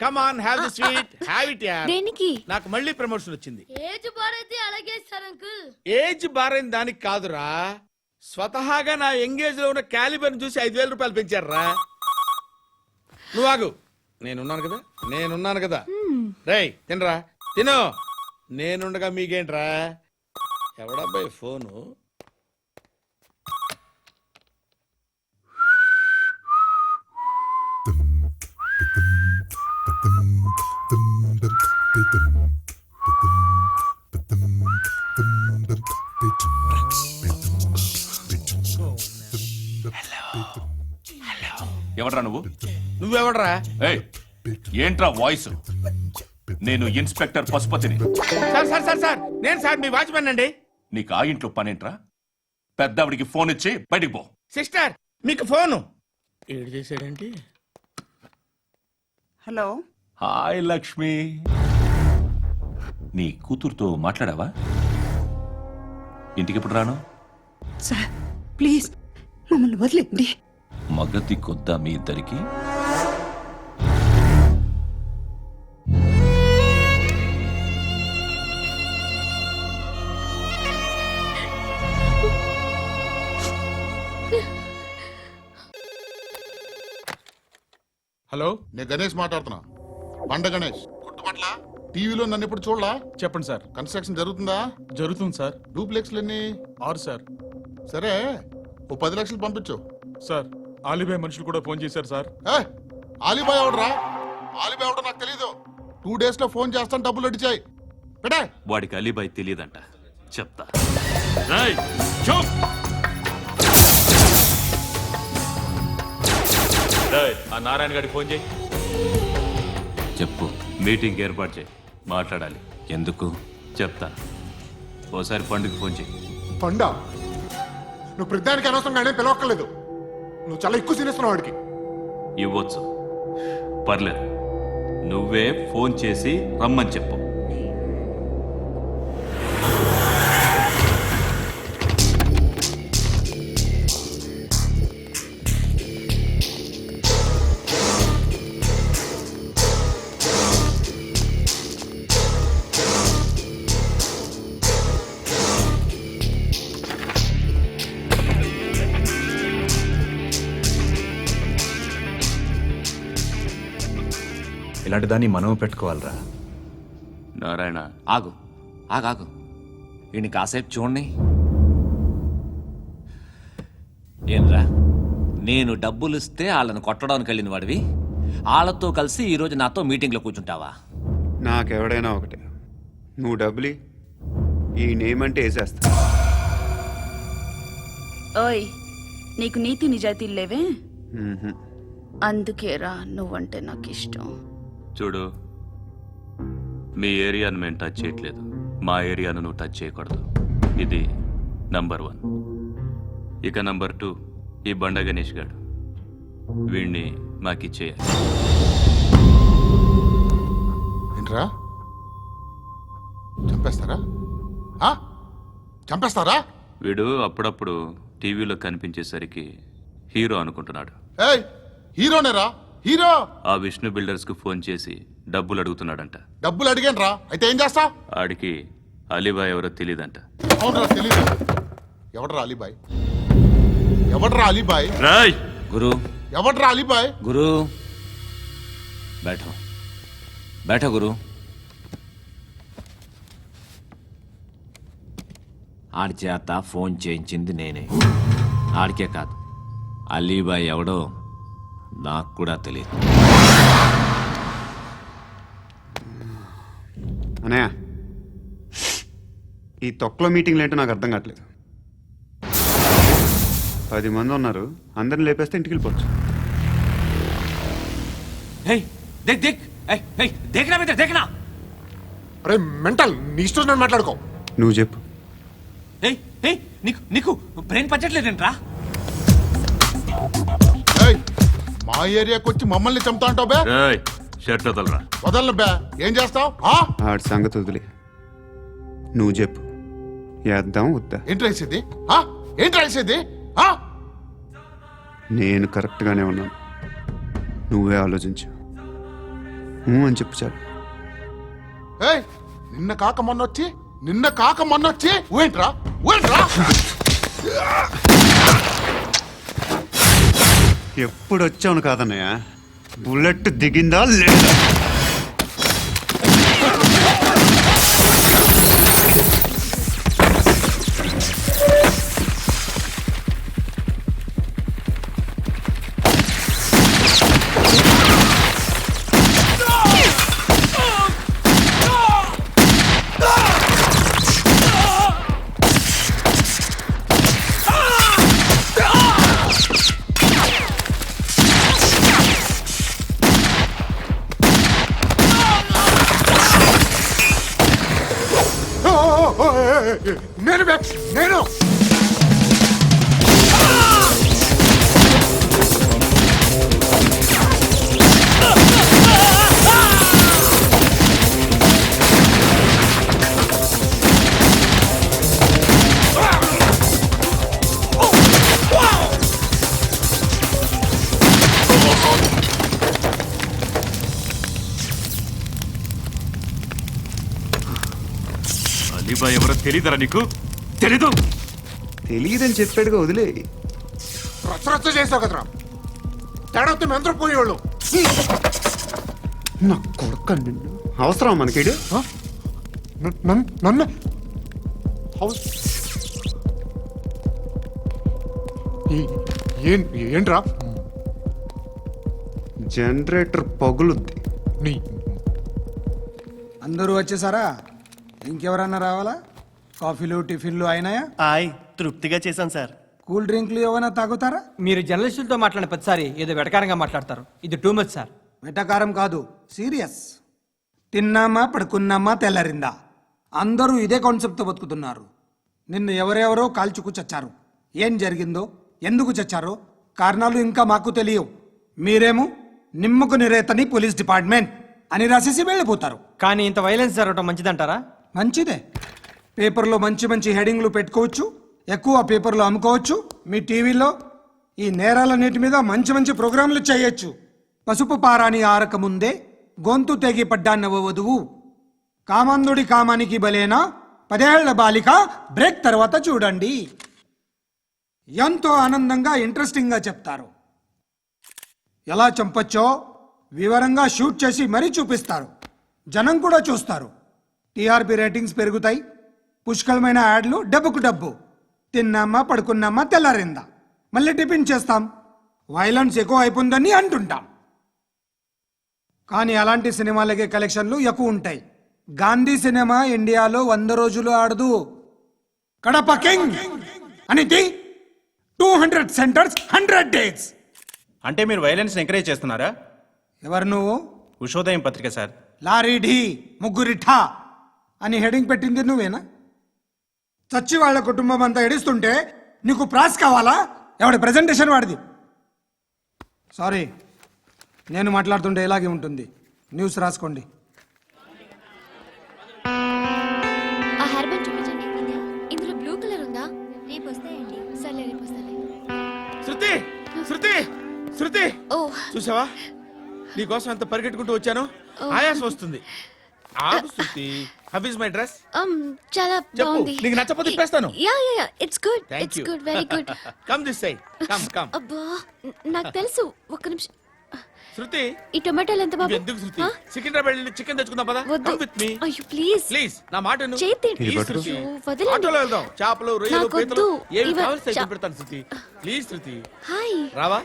come on, have the sweet. Have it యార్. దేనికి? నాకు మళ్ళీ ప్రమోషన్ వచ్చింది. ఏజ్ బారైతే అలాగే సార్ అంకుల్. ఏజ్ బారైన దానికి కాదురా, స్వతహాగా నా ఎంగేజ్ లో ఉన్న క్యాలిబర్ చూసి 5,000 రూపాయలు పెంచారా. నువ్వు ఆగు, నేనున్నాను కదా. రేయ్ తినరా, తిను. నేనుండగా మీకేంట్రా? ఎవడబ్బాయి ఫోను? ఎవడ్రా నువ్వు? నువ్వెవడరా? ఏయ్, ఏంట్రా వాయిస్? నేను ఇన్స్పెక్టర్ పశుపతిని. సార్ నేను సార్ మీ వాచ్మెన్ అండి. నీకు ఆ ఇంట్లో పనేంట్రా? పెద్దవిడికి ఫోన్ ఇచ్చి బయటికి పో. సిస్టర్ మీకు ఫోను. ఏడు చేశాడేంటి? హలో. హాయ్ లక్ష్మి. నీ కూతురుతో మాట్లాడావా? ఇంటికి ఎప్పుడు రాను? సార్ ప్లీజ్ మమ్మల్ని వదిలేండి. మగతి కొద్దా మీ ఇద్దరికి? హలో, నేను గణేష్ మాట్లాడుతున్నా. బండ గణేష్. గుర్తుపట్ల టీవీలో నన్ను ఎప్పుడు చూడలా? చెప్పండి సార్. కన్స్ట్రక్షన్ జరుగుతుందా? జరుగుతుంది సార్. డూప్లెక్స్లు ఎన్ని? 6 సార్. సరే, ఓ 10 లక్షలు పంపించు. సార్, ఆలిబాయ్ మనుషులు కూడా ఫోన్ చేశారు సార్. ఆలిబాయ్ ఎవడరా? ఆలిబాయ్ ఎవడో నాకు తెలీదు. 2 days లో ఫోన్ చేస్తాను, డబ్బులు అడిచాయి. పెట్టే. వాడికి అలీబాయ్ తెలియదంట, చెప్తా. రేయ్, ఆ నారాయణ గారికి ఫోన్ చేయి. చెప్పు. మీటింగ్ ఏర్పాటు చేయి, మాట్లాడాలి. ఎందుకు? చెప్తా. ఓసారి పండుగ ఫోన్ చేయి. పండా నువ్వు ప్రతిదానికి అనవసరంగానే పిలవక్కర్లేదు. నువ్వు చాలా ఎక్కువ సీనిస్తున్నావు వాడికి. ఇవ్వచ్చు, పర్లేదు. నువ్వే ఫోన్ చేసి రమ్మని చెప్పు. ఇలాంటి దాన్ని మనం పెట్టుకోవాలరా. నారాయణ, ఆగు ఆగాగు. వీడిని కాసేపు చూడండి. ఏంరా, నేను డబ్బులు ఇస్తే వాళ్ళని కొట్టడానికి వెళ్ళిన వాడివి, వాళ్ళతో కలిసి ఈరోజు నాతో మీటింగ్లో కూర్చుంటావా? నాకెవడైనా ఒకటే. నువ్వు డబ్బులి, ఈ నేమ్ అంటే వేసేస్తా. ఓయ్, నీకు నీతి నిజాయితీలు లేవే, మ్మ్హ్మ్. అందుకేరా నువ్వంటే నాకు ఇష్టం. చూడు, మీ ఏరియాను మేము టచ్ చేయట్లేదు, మా ఏరియాను నువ్వు టచ్ చేయకూడదు. ఇది నంబర్ 1. ఇక నంబర్ 2, ఈ బండ గణేష్ గాడు. వీణ్ణి మాకిచ్చేయాలి. ఏంట్రా, చంపేస్తారా? ఆ? చంపేస్తారా? వీడు అప్పుడప్పుడు టీవీలో కనిపించేసరికి హీరో అనుకుంటున్నాడు. ఏయ్, హీరోనేరా, హీరో. ఆ విష్ణు బిల్డర్స్ కు ఫోన్ చేసి డబ్బులు అడుగుతున్నాడంట. డబ్బులు అడిగాను రా, అయితే ఏం చేస్తా? ఆడికి అలీబాయ్ ఎవరో తెలియదంట. అవునరా, తెలీదు. ఎవడరా అలీబాయ్? ఎవడరా అలీబాయ్? రాయ్ గురు, ఎవడరా అలీబాయ్? గురు बैठो बैठो గురు. ఆడి చేత ఫోన్ చేయించింది నేనే. ఆడికే కాదు, అలీబాయ్ ఎవడో నాకు కూడా తెలియదు. అనయ్య, ఈ తొక్కలో మీటింగ్లు ఏంటో నాకు అర్థం కావట్లేదు. 10 మంది ఉన్నారు, అందరిని లేపేస్తే ఇంటికి వెళ్ళిపోవచ్చు. దేక్ దేక్ దేఖనా బేటా దేఖనా. అరే మెంటల్, నీ ఇష్టం నేను మాట్లాడుకో. నువ్వు చెప్పు. నీకు నీకు బ్రెయిన్ పచ్చట్లేదంట్రా? ఏయ్, మా ఏరియాకి వచ్చి మమ్మల్ని చంపుతా అంటావు బే? రాయ్, షర్ట్ వదలరా. వదలను బే. ఏం చేస్తావు? ఆడి సంగతి వదిలే, నువ్వు చెప్పు. వేద్దాం వద్దా? ఏంటి రాసేది? ఏంటి రాసేది? నేను కరెక్ట్గానే ఉన్నాను, నువ్వే ఆలోచించు. అని చెప్పు చాలు. ఏయ్, నిన్న కాక మొన్నొచ్చి ఊయంట్రా, ఊయంట్రా. ఎప్పుడు వచ్చావును కాదన్నయ్య, బుల్లెట్ దిగిందా లేదా? నేను నేను అలీబాయ్ ఎవరో తెలీదరా నీకు? తెలీదు? తెలియదని చెప్పాడుగా, వదిలే. రచ్చ చేసావు కదరా, తేడా వస్తే మెంతరం పోయేవాళ్ళు. నా కొడుకు నిన్ను అవసరం మనకేడు. నన్ను ఏంట్రా? జనరేటర్ పగులుద్ది. నీ అందరూ వచ్చేసారా? ఇంకెవరన్నా రావాలా? కాఫీలు టిఫిన్లు అయినాయా? తృప్తిగా చేశాను సార్. కూల్ డ్రింక్లు ఏమైనా తాగుతారా? మీరు జర్నలిస్టులతో మాట్లాడిన ప్రతిసారి ఏదో వెటకారంగా మాట్లాడతారు. ఇది టూ మచ్ సార్. వెటకారం కాదు, సీరియస్. తిన్నామా పడుకున్నామా తెల్లరిందా, అందరూ ఇదే కాన్సెప్ట్తో బతుకుతున్నారు. నిన్ను ఎవరెవరో కాల్చుకు చచ్చారు. ఏం జరిగిందో, ఎందుకు చచ్చారో కారణాలు ఇంకా మాకు తెలియవు. మీరేమో నిమ్మకు నిరేతని పోలీస్ డిపార్ట్మెంట్ అని రాసేసి వెళ్ళిపోతారు. కానీ ఇంత వైలెన్స్ జరగడం మంచిదంటారా? మంచిదే. పేపర్లో మంచి మంచి హెడింగ్లు పెట్టుకోవచ్చు, ఎక్కువ పేపర్లు అమ్ముకోవచ్చు. మీ టీవీలో ఈ నేరాలన్నిటి మీద మంచి మంచి ప్రోగ్రాంలు చేయొచ్చు. పసుపు పారాని ఆరక ముందే గొంతు తెగి పడ్డాన్నవ వధువు, కామందుడి కామానికి బలేనా 10 ఏళ్ల బాలిక బ్రేక్ తర్వాత చూడండి. ఎంతో ఆనందంగా ఇంట్రెస్టింగ్గా చెప్తారు. ఎలా చంపొచ్చో వివరంగా షూట్ చేసి మరీ చూపిస్తారు. జనం కూడా చూస్తారు. టీఆర్పీ రేటింగ్స్ పెరుగుతాయి. పుష్కలమైన యాడ్లు, డబ్బుకు డబ్బు. తిన్నామా పడుకున్నామా తెల్లారిందా, మళ్ళీ టిఫిన్ చేస్తాం. వైలెన్స్ ఎక్కువ అయిపోయిందని అంటుంటాం. కానీ అలాంటి సినిమాలకే కలెక్షన్లు ఎక్కువ ఉంటాయి. గాంధీ సినిమా ఇండియాలో 100 రోజులు ఆడదు. కడప కింగ్ అనేది 200 సెంటర్స్ 100 డేస్. అంటే మీరు వైలెన్స్ ఎంకరేజ్ చేస్తున్నారా? ఎవరు నువ్వు? ఉషోదయం పత్రిక సార్. లారీ ఢీ ముగ్గురిఠా అని హెడింగ్ పెట్టింది నువ్వేనా? చచ్చి వాళ్ళ కుటుంబం అంతా ఎడుస్తుంటే నీకు ప్రాస్ కావాలా? ఎవడి ప్రెజెంటేషన్ వాడిది. సారీ, నేను మాట్లాడుతుంటే ఇలాగే ఉంటుంది. న్యూస్ రాసుకోండి. ఆ హెయిర్ బ్యాండ్ చూపించండి. ఇందులో బ్లూ కలర్ ఉందా? రేపు వస్తాయండి. సర్లే, రేపు వస్తాలే. శృతి శృతి శృతి, ఓ చూసావా నీకోసం ఎంత పరిగెట్టుకుంటూ వచ్చాను. ఆయాసం వస్తుంది. ఆగు Shruti. How is my dress? చాలా చెప్పు. బాగుంది. నీకు నచ్చకపోతే తిప్పేస్తాను. Yeah yeah yeah, it's good. Thank it's you. Good, very good. Come this side. Come come. అబ్బా, నాకు తెలుసు. ఒక్క నిమిషం. శృతి, ఈ టొమాటోలు ఎంత బాబు? ఎందుకు శృతి? సికింద్రాబాద్ వెళ్ళి చికెన్ తెచ్చుకుందాం పదా. వద్దు. Come with me. అయ్యో ప్లీజ్ ప్లీజ్ నా మాట విను. చేతి Please, శృతి. వదలండి. ఆటోలో వెళ్దాం. చేపలు, రొయ్యలు, నాకు పీతలు వద్దు. ఏమి ఇవ- కావాలి చా- పెడతాను శృతి. Please Shruti. హాయ్. రావా?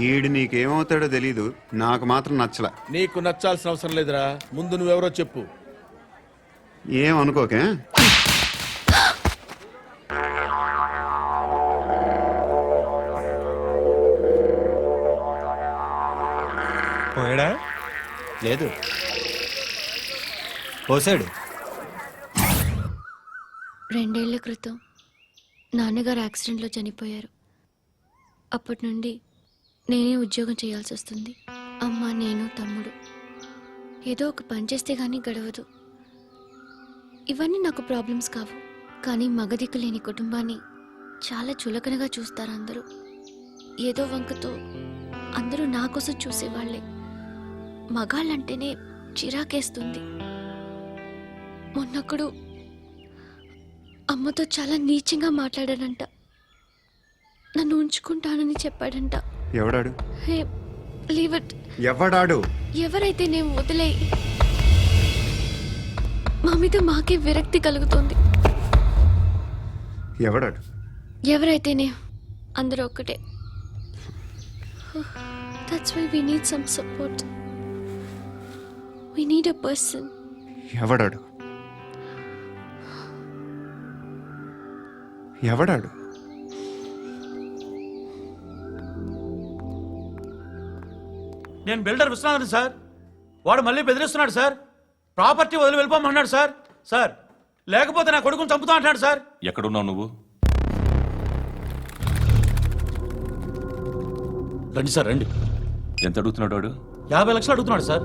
ఈడు నీకేమవుతాడో తెలీదు, నాకు మాత్రం నచ్చలా. నీకు నచ్చాల్సిన అవసరం లేదురా. ముందు నువ్వెవరో చెప్పు. ఏం అనుకోకే. పోయాడా? లేదు, పోసాడు. 2 ఏళ్ల క్రితం నాన్నగారు యాక్సిడెంట్లో చనిపోయారు. అప్పటి నుండి నేనే ఉద్యోగం చేయాల్సి వస్తుంది. అమ్మ, నేను, తమ్ముడు ఏదో ఒక పని చేస్తే గానీ గడవదు. ఇవన్నీ నాకు ప్రాబ్లమ్స్ కావు. కానీ మగదిక్కు లేని కుటుంబాన్ని చాలా చులకనగా చూస్తారు అందరూ. ఏదో వంకతో అందరూ నా కోసం చూసేవాళ్లే. మగాళ్ళంటేనే చిరాకేస్తుంది. మొన్నొక్కడు అమ్మతో చాలా నీచంగా మాట్లాడాడంట. నన్ను ఉంచుకుంటానని చెప్పాడంట. ఎవడాడు? హే, లీవ్ ఇట్. ఎవడాడు? ఎవరైతే నేను వదిలే. మా మీద మాకే విరక్తి కలుగుతుంది. ఎవడాడు? ఎవరైతేనే అందరూ ఒక్కటే. That's why we need some support. We need a person. ఎవడాడు? ఎవడాడు? నేను బిల్డర్ విశ్వనాథన్ సార్. వాడు మళ్ళీ బెదిరిస్తున్నాడు సార్. ప్రాపర్టీ వదిలి వెళ్ళిపోమన్నాడు సార్. సార్, లేకపోతే నా కొడుకుని చంపుతా అంటున్నాడు సార్. ఎక్కడున్నావు నువ్వు? రండి సార్, రండి. ఎంత అడుగుతున్నాడు వాడు? 50 లక్షలు అడుగుతున్నాడు సార్.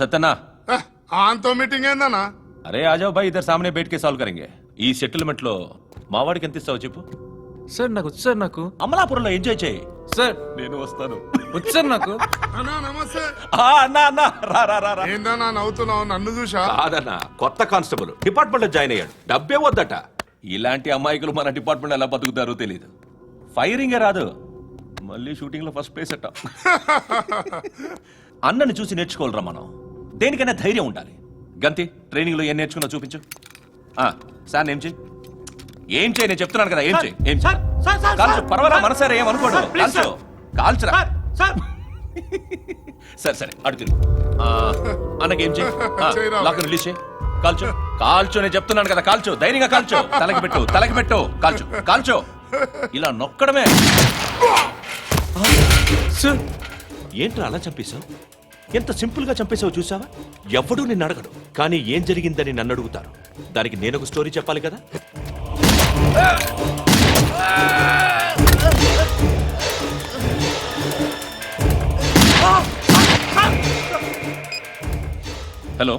సత్యనా, ఆంతో మీటింగ్ ఏందన్నా? అరే ఆజావ్ భాయ్, ఇద్దరు సామనే బయట కే సాల్వ్ కరెంగే. ఈ సెటిల్మెంట్ లో మా వాడికి ఎంత ఇస్తావు చెప్పు. సార్ నాకు వచ్చు సార్. నాకు అమలాపురంలో ఎంజాయ్ చేయి సార్. నేను వస్తాను. వచ్చు సార్ నాకు. అన్నా నమస్తే. అన్నా అన్నా, రా రా రా రా. ఏందన్నా నవ్వుతున్నావు? నన్ను చూసా? కాదన్నా, కొత్త కానిస్టేబుల్ డిపార్ట్మెంట్ లో జాయిన్ అయ్యాడు. డబ్బే వద్దట. ఇలాంటి అమాయకులు మన డిపార్ట్మెంట్ ఎలా బతుకుతారో తెలీదు. ఫైరింగే రాదు, మళ్ళీ షూటింగ్ లో ఫస్ట్ ప్లేస్ అట్ట. అన్నని చూసి నేర్చుకోవాలరా మనం. దేనికైనా ధైర్యం ఉండాలి. గంతి, ట్రైనింగ్ లో ఏం నేర్చుకున్నా చూపించు. సార్ ఏం చేయి, ఏం చేయి, నేను చెప్తున్నాను కదా. ఏం చేయి, ఏం చేయి. కాల్చు, పర్వాలా, మనసారా ఏమనుకోడు. కాల్చు, కాల్చురా. సరే సరే, అడుగు. అన్నకి ఏం చేయి, లాక్ రిలీజ్ చేయి. కాల్చు కాల్చు నేను చెప్తున్నాను కదా, కాల్చు, ధైర్యంగా కాల్చు, తలకి పెట్టు, తలకి పెట్టు, కాల్చు కాల్చు, ఇలా నొక్కడమే. సార్ ఏంట్రా అలా చంపేశావు? ఎంత సింపుల్ గా చంపేశావు చూసావా? ఎవడూ నిన్ను అడగడు, కానీ ఏం జరిగిందని నన్ను అడుగుతారు. దానికి నేను ఒక స్టోరీ చెప్పాలి కదా. హలో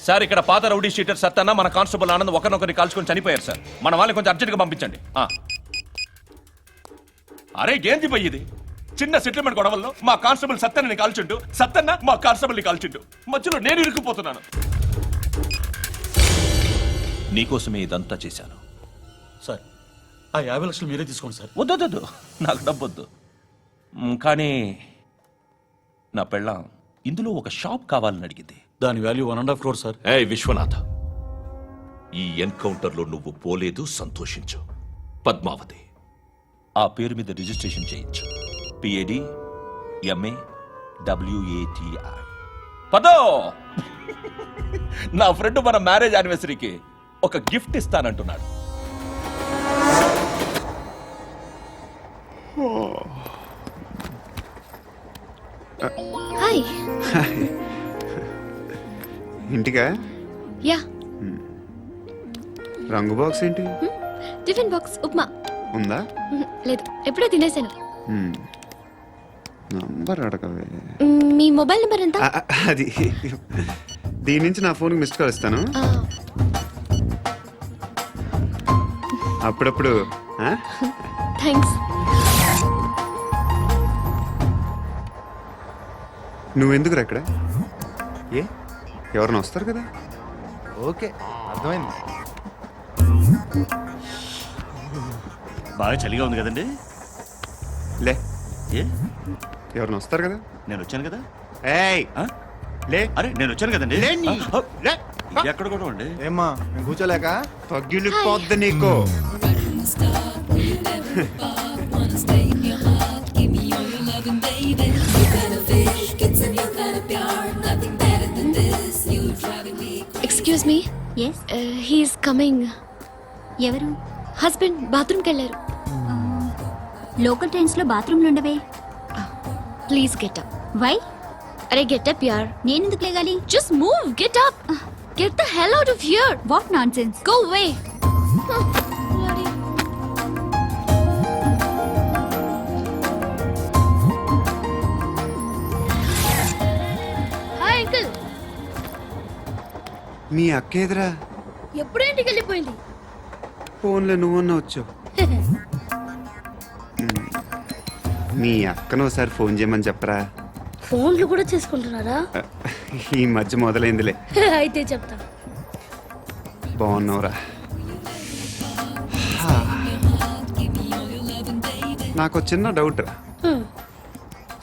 సార్, ఇక్కడ పాత రౌడీ షీటర్ సత్తన్న మన కానిస్టేబుల్ ఆనంద్ ఒకరినొకరిని కాల్చుకొని చనిపోయారు సార్. మన వాళ్ళని కొంచెం అర్జెంట్గా పంపించండి. అరే ఏంది పోయి ఇది? చిన్న సెటిల్మెంట్ గొడవల్లో మా కానిస్టేబుల్ సత్తన్నని కాల్చుంటూ, సత్తన్న మా కానిస్టేబుల్ని కాల్చుంటూ, మధ్యలో నేను ఇరుక్కుపోతున్నాను. నీకోసమే ఇదంతా చేశాను. సార్ ఆ 50 లక్షలు మీరే తీసుకోండి సార్. వద్దొద్దు, నాకు డబ్బొద్దు. కానీ నా పెళ్ళాం ఇందులో ఒక షాప్ కావాలని అడిగింది. దాని వాల్యూ 1.5 crore సార్. ఏ విశ్వనాథ, ఈ ఎన్కౌంటర్లో నువ్వు పోలేదు, సంతోషించు. పద్మావతి ఆ పేరు మీద రిజిస్ట్రేషన్ చేయించు. PAD MA WATI. పదో, నా ఫ్రెండ్ మన మ్యారేజ్ యానివర్సరీకి ఒక గిఫ్ట్ ఇస్తానంటున్నాడు. హాయ్. ఇంటికా? యా. రంగు బాక్స్ ఏంటి? Tiffin box upma. ఉందా? లేదు, ఎప్పుడో తినేసాను. నంబర్ అడగవే. మీ మొబైల్ నెంబర్ ఎంత? అది దీని నుంచి నా ఫోన్కి మిస్డ్ కాల్ ఇస్తాను. అప్పుడప్పుడు. థ్యాంక్స్. నువ్వెందుకు అక్కడ? ఏ ఎవరైనా వస్తారు కదా? ఓకే, అర్థమైంది. బాగా చలిగా ఉంది కదండి. లే, ఏ ఎవరైనా వస్తారు కదా? నేను వచ్చాను కదా. ఏయ్ లే. అరే నేను వచ్చాను కదండి. లే. ఎక్కడ కూడా అండి. ఏమ్మా నేను కూర్చోలేక? పగిలిపోద్ది నీకు. Excuse me. Yes. He's coming. ఎవరు? హస్బెండ్ బాత్రూమ్కి వెళ్ళారు. లోకల్ ట్రైన్స్ లో బాత్రూమ్లు ఉండవే. Please get up. వై? అరే గెట్ అప్ యార్. నేనెందుకు లేగాలి? Just move, get up. Get the hell out of here. What nonsense. Go away. Hi uncle. మీ అక్క ఎదురా? ఎప్పుడు ఇంటికి వెళ్ళిపోయింది? ఫోన్లో నువ్వన్నా వచ్చావు. మీ అక్కను ఒకసారి ఫోన్ చేయమని చెప్పరా. ఫోన్లు కూడా చేసుకుంటున్నారా? ఈ మధ్య మొదలైందిలే. అయితే చెప్తా. బాగున్నావురా? నాకు చిన్న డౌట్ రా.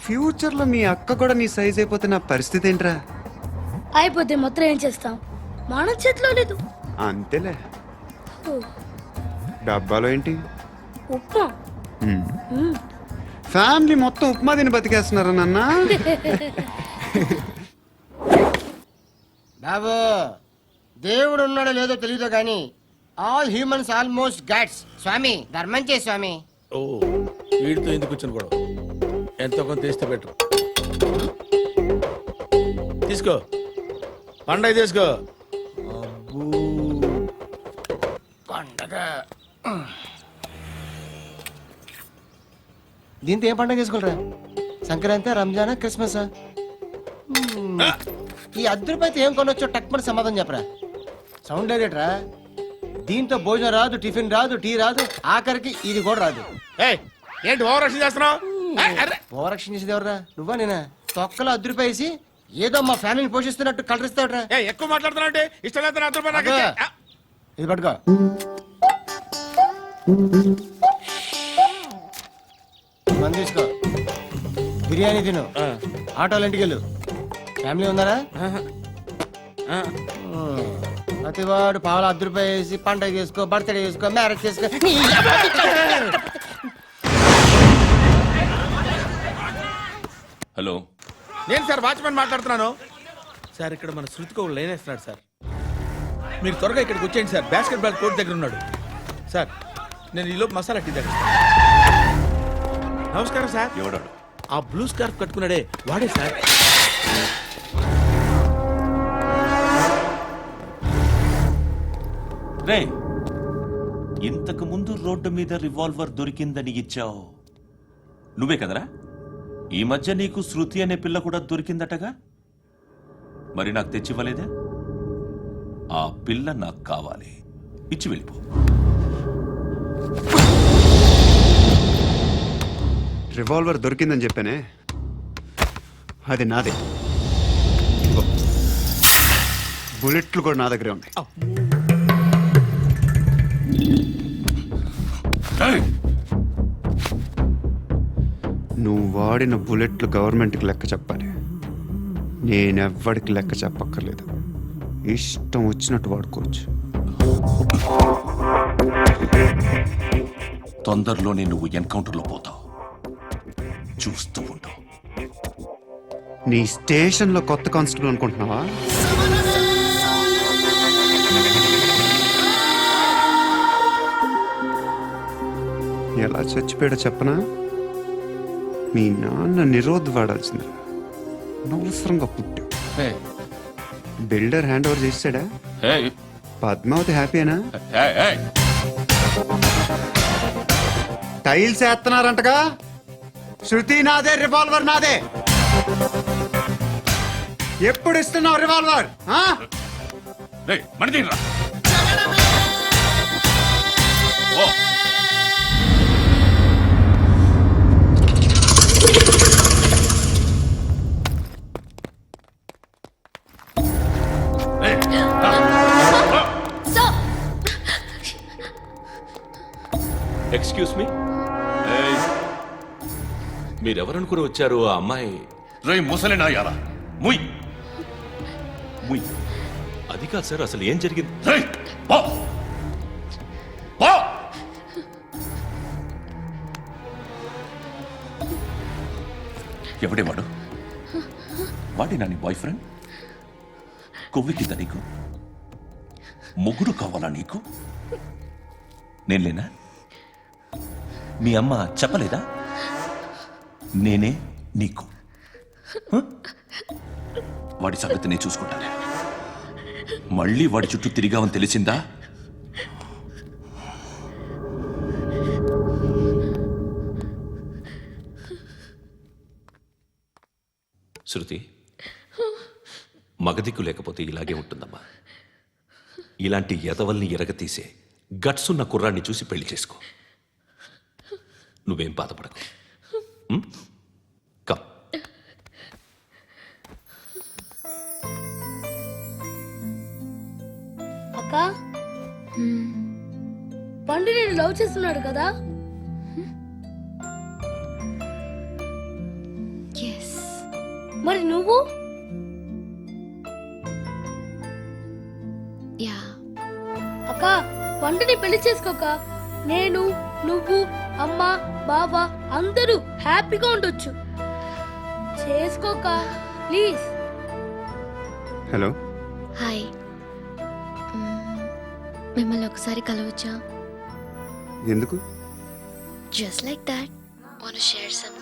ఫ్యూచర్లో మీ అక్క కూడా నీ సైజ్ అయిపోతే నా పరిస్థితి ఏంట్రా? అయిపోతే మొత్తం ఏం చేస్తాం? మన చేతిలో లేదు. అంతేలే. డబ్బాలో ఏంటి? ఉప్మా. ఫ్యామిలీ మొత్తం ఉప్మా తిని బతికేస్తున్నారా నాన్న? బాబు, దేవుడు ఉన్నాడో లేదో తెలియదు కానీ ఆల్ హ్యూమన్స్ ఆల్మోస్ట్ గాడ్స్. స్వామి ధర్మం చే స్వామి. ఓ వీడితో ఎందుకు వచ్చిన గొడవ? ఎంతో కొంత తీస్తే పెట్టు. తీసుకో, పండగ తీసుకో. పండగ దీంతో ఏం పండగ చేసుకోలరా? సంక్రాంతి, రంజానా, క్రిస్మస్? ఈ అద్దరిపైతే ఏం కొనొచ్చో టక్మని సమాధానం చెప్పరా. సౌండ్ లేదేట్రా? దీంతో భోజనం రాదు, టిఫిన్ రాదు, టీ రాదు, ఆఖరికి ఇది కూడా రాదు. ఏయ్, ఏంటి ఓవర్ యాక్షన్ చేస్తున్నావు? ఓవర్ యాక్షన్ చేసేది ఎవరా? నువ్వా నేనా? తొక్కలో అద్దరిపేసి ఏదో మా ఫ్యామిలీని పోషిస్తున్నట్టు కలరిస్తావుట్రా. ఎక్కువ మాట్లాడుతున్నావు అంటే ఇష్టం లేదు. ఇది పట్టుకో. మంది తీసుకో, బిర్యానీ తిను, ఆటోలు ఇంటికి వెళ్ళు. ఫ్యామిలీ ఉన్నారా? ప్రతివాడు పావులు ₹10 వేసి పండగ చేసుకో, బర్త్డే చేసుకో, మ్యారేజ్ చేసుకో. హలో, నేను సార్ వాచ్మెన్ మాట్లాడుతున్నాను. సార్ ఇక్కడ మన శృతికో లైన్ వేస్తున్నాడు సార్. మీరు త్వరగా ఇక్కడికి వచ్చేయండి సార్. బాస్కెట్ బాల్ కోర్ట్ దగ్గర ఉన్నాడు. సార్ నేను ఈలోపు మసాలా టీ దగ్గర. నమస్కారం సార్. ఎవడాడు? ఆ బ్లూ స్కార్ఫ్ కట్టుకున్నాడే వాడే సార్. రే, ఇంతకు ముందు రోడ్డు మీద రివాల్వర్ దొరికిందని ఇచ్చావు నువ్వే కదరా? ఈ మధ్య నీకు శృతి అనే పిల్ల కూడా దొరికిందటగా, మరి నాకు తెచ్చివ్వలేదే? ఆ పిల్ల నాకు కావాలి, ఇచ్చి వెళ్ళిపో. రివాల్వర్ దొరికిందని చెప్పానే, అది నాదే. ఇదిగో. బుల్లెట్లు కూడా నా దగ్గరే ఉన్నాయి. నువ్వు వాడిన బుల్లెట్లు గవర్నమెంట్కి లెక్క చెప్పాలి. నేనెవ్వడికి లెక్క చెప్పక్కర్లేదు. ఇష్టం వచ్చినట్టు వాడుకోవచ్చు. తొందరలోనే నువ్వు ఎన్కౌంటర్లో పోతావు, చూస్తూ ఉంటావు. నీ స్టేషన్లో కొత్త కానిస్టేబుల్ అనుకుంటున్నావా? ఎలా చచ్చిపోయాడో చెప్పనా? మీ నాన్న నిరోధ్ వాడాల్సింది, అనవసరంగా పుట్టావు. బిల్డర్ హ్యాండ్ ఓవర్ చేసాడా? పద్మావతి హ్యాపీనా? టైల్స్ వేస్తున్నారంటగా. శృతి నాదే, రివాల్వర్ నాదే. ఎప్పుడు ఇస్తున్నావు రివాల్వర్? ఎక్స్క్యూజ్ మీ, మీరెవరనుకుని వచ్చారు? ఆ అమ్మాయి ముసలి నాయాలా? ముయ్ ముయ్. అది కాదు సార్, అసలు ఏం జరిగింది? ఎవడే వాడు? వాడినా నీ బాయ్ ఫ్రెండ్? కొవ్వికింద నీకు? ముగ్గురు కావాలా నీకు? నేను లేనా? మీ అమ్మ చెప్పలేదా నేనే నీకు? వాడి సంగతి నేను చూసుకుంటానే. మళ్ళీ వాడి చుట్టూ తిరిగావని తెలిసిందా? శృతి, మగదిక్కు లేకపోతే ఇలాగే ఉంటుందమ్మా. ఇలాంటి ఎదవల్ని ఎరగతీసే గట్స్ ఉన్న కుర్రాన్ని చూసి పెళ్లి చేసుకో. నువ్వేం బాధపడకు. కమ్. అక్క, పండు నేను లవ్ చేస్తున్నాడు కదా? మరి నువ్వు? అక్క, పండుని పెళ్లి చేసుకోక నేను, నువ్వు, అమ్మ, బావ అందరూ హ్యాపీగా ఉండొచ్చు. చేసుకోక ప్లీజ్. హలో. హాయ్. మిమ్మల్ని ఒకసారి కలవచ్చా? ఎందుకు? Just like that. Want to share some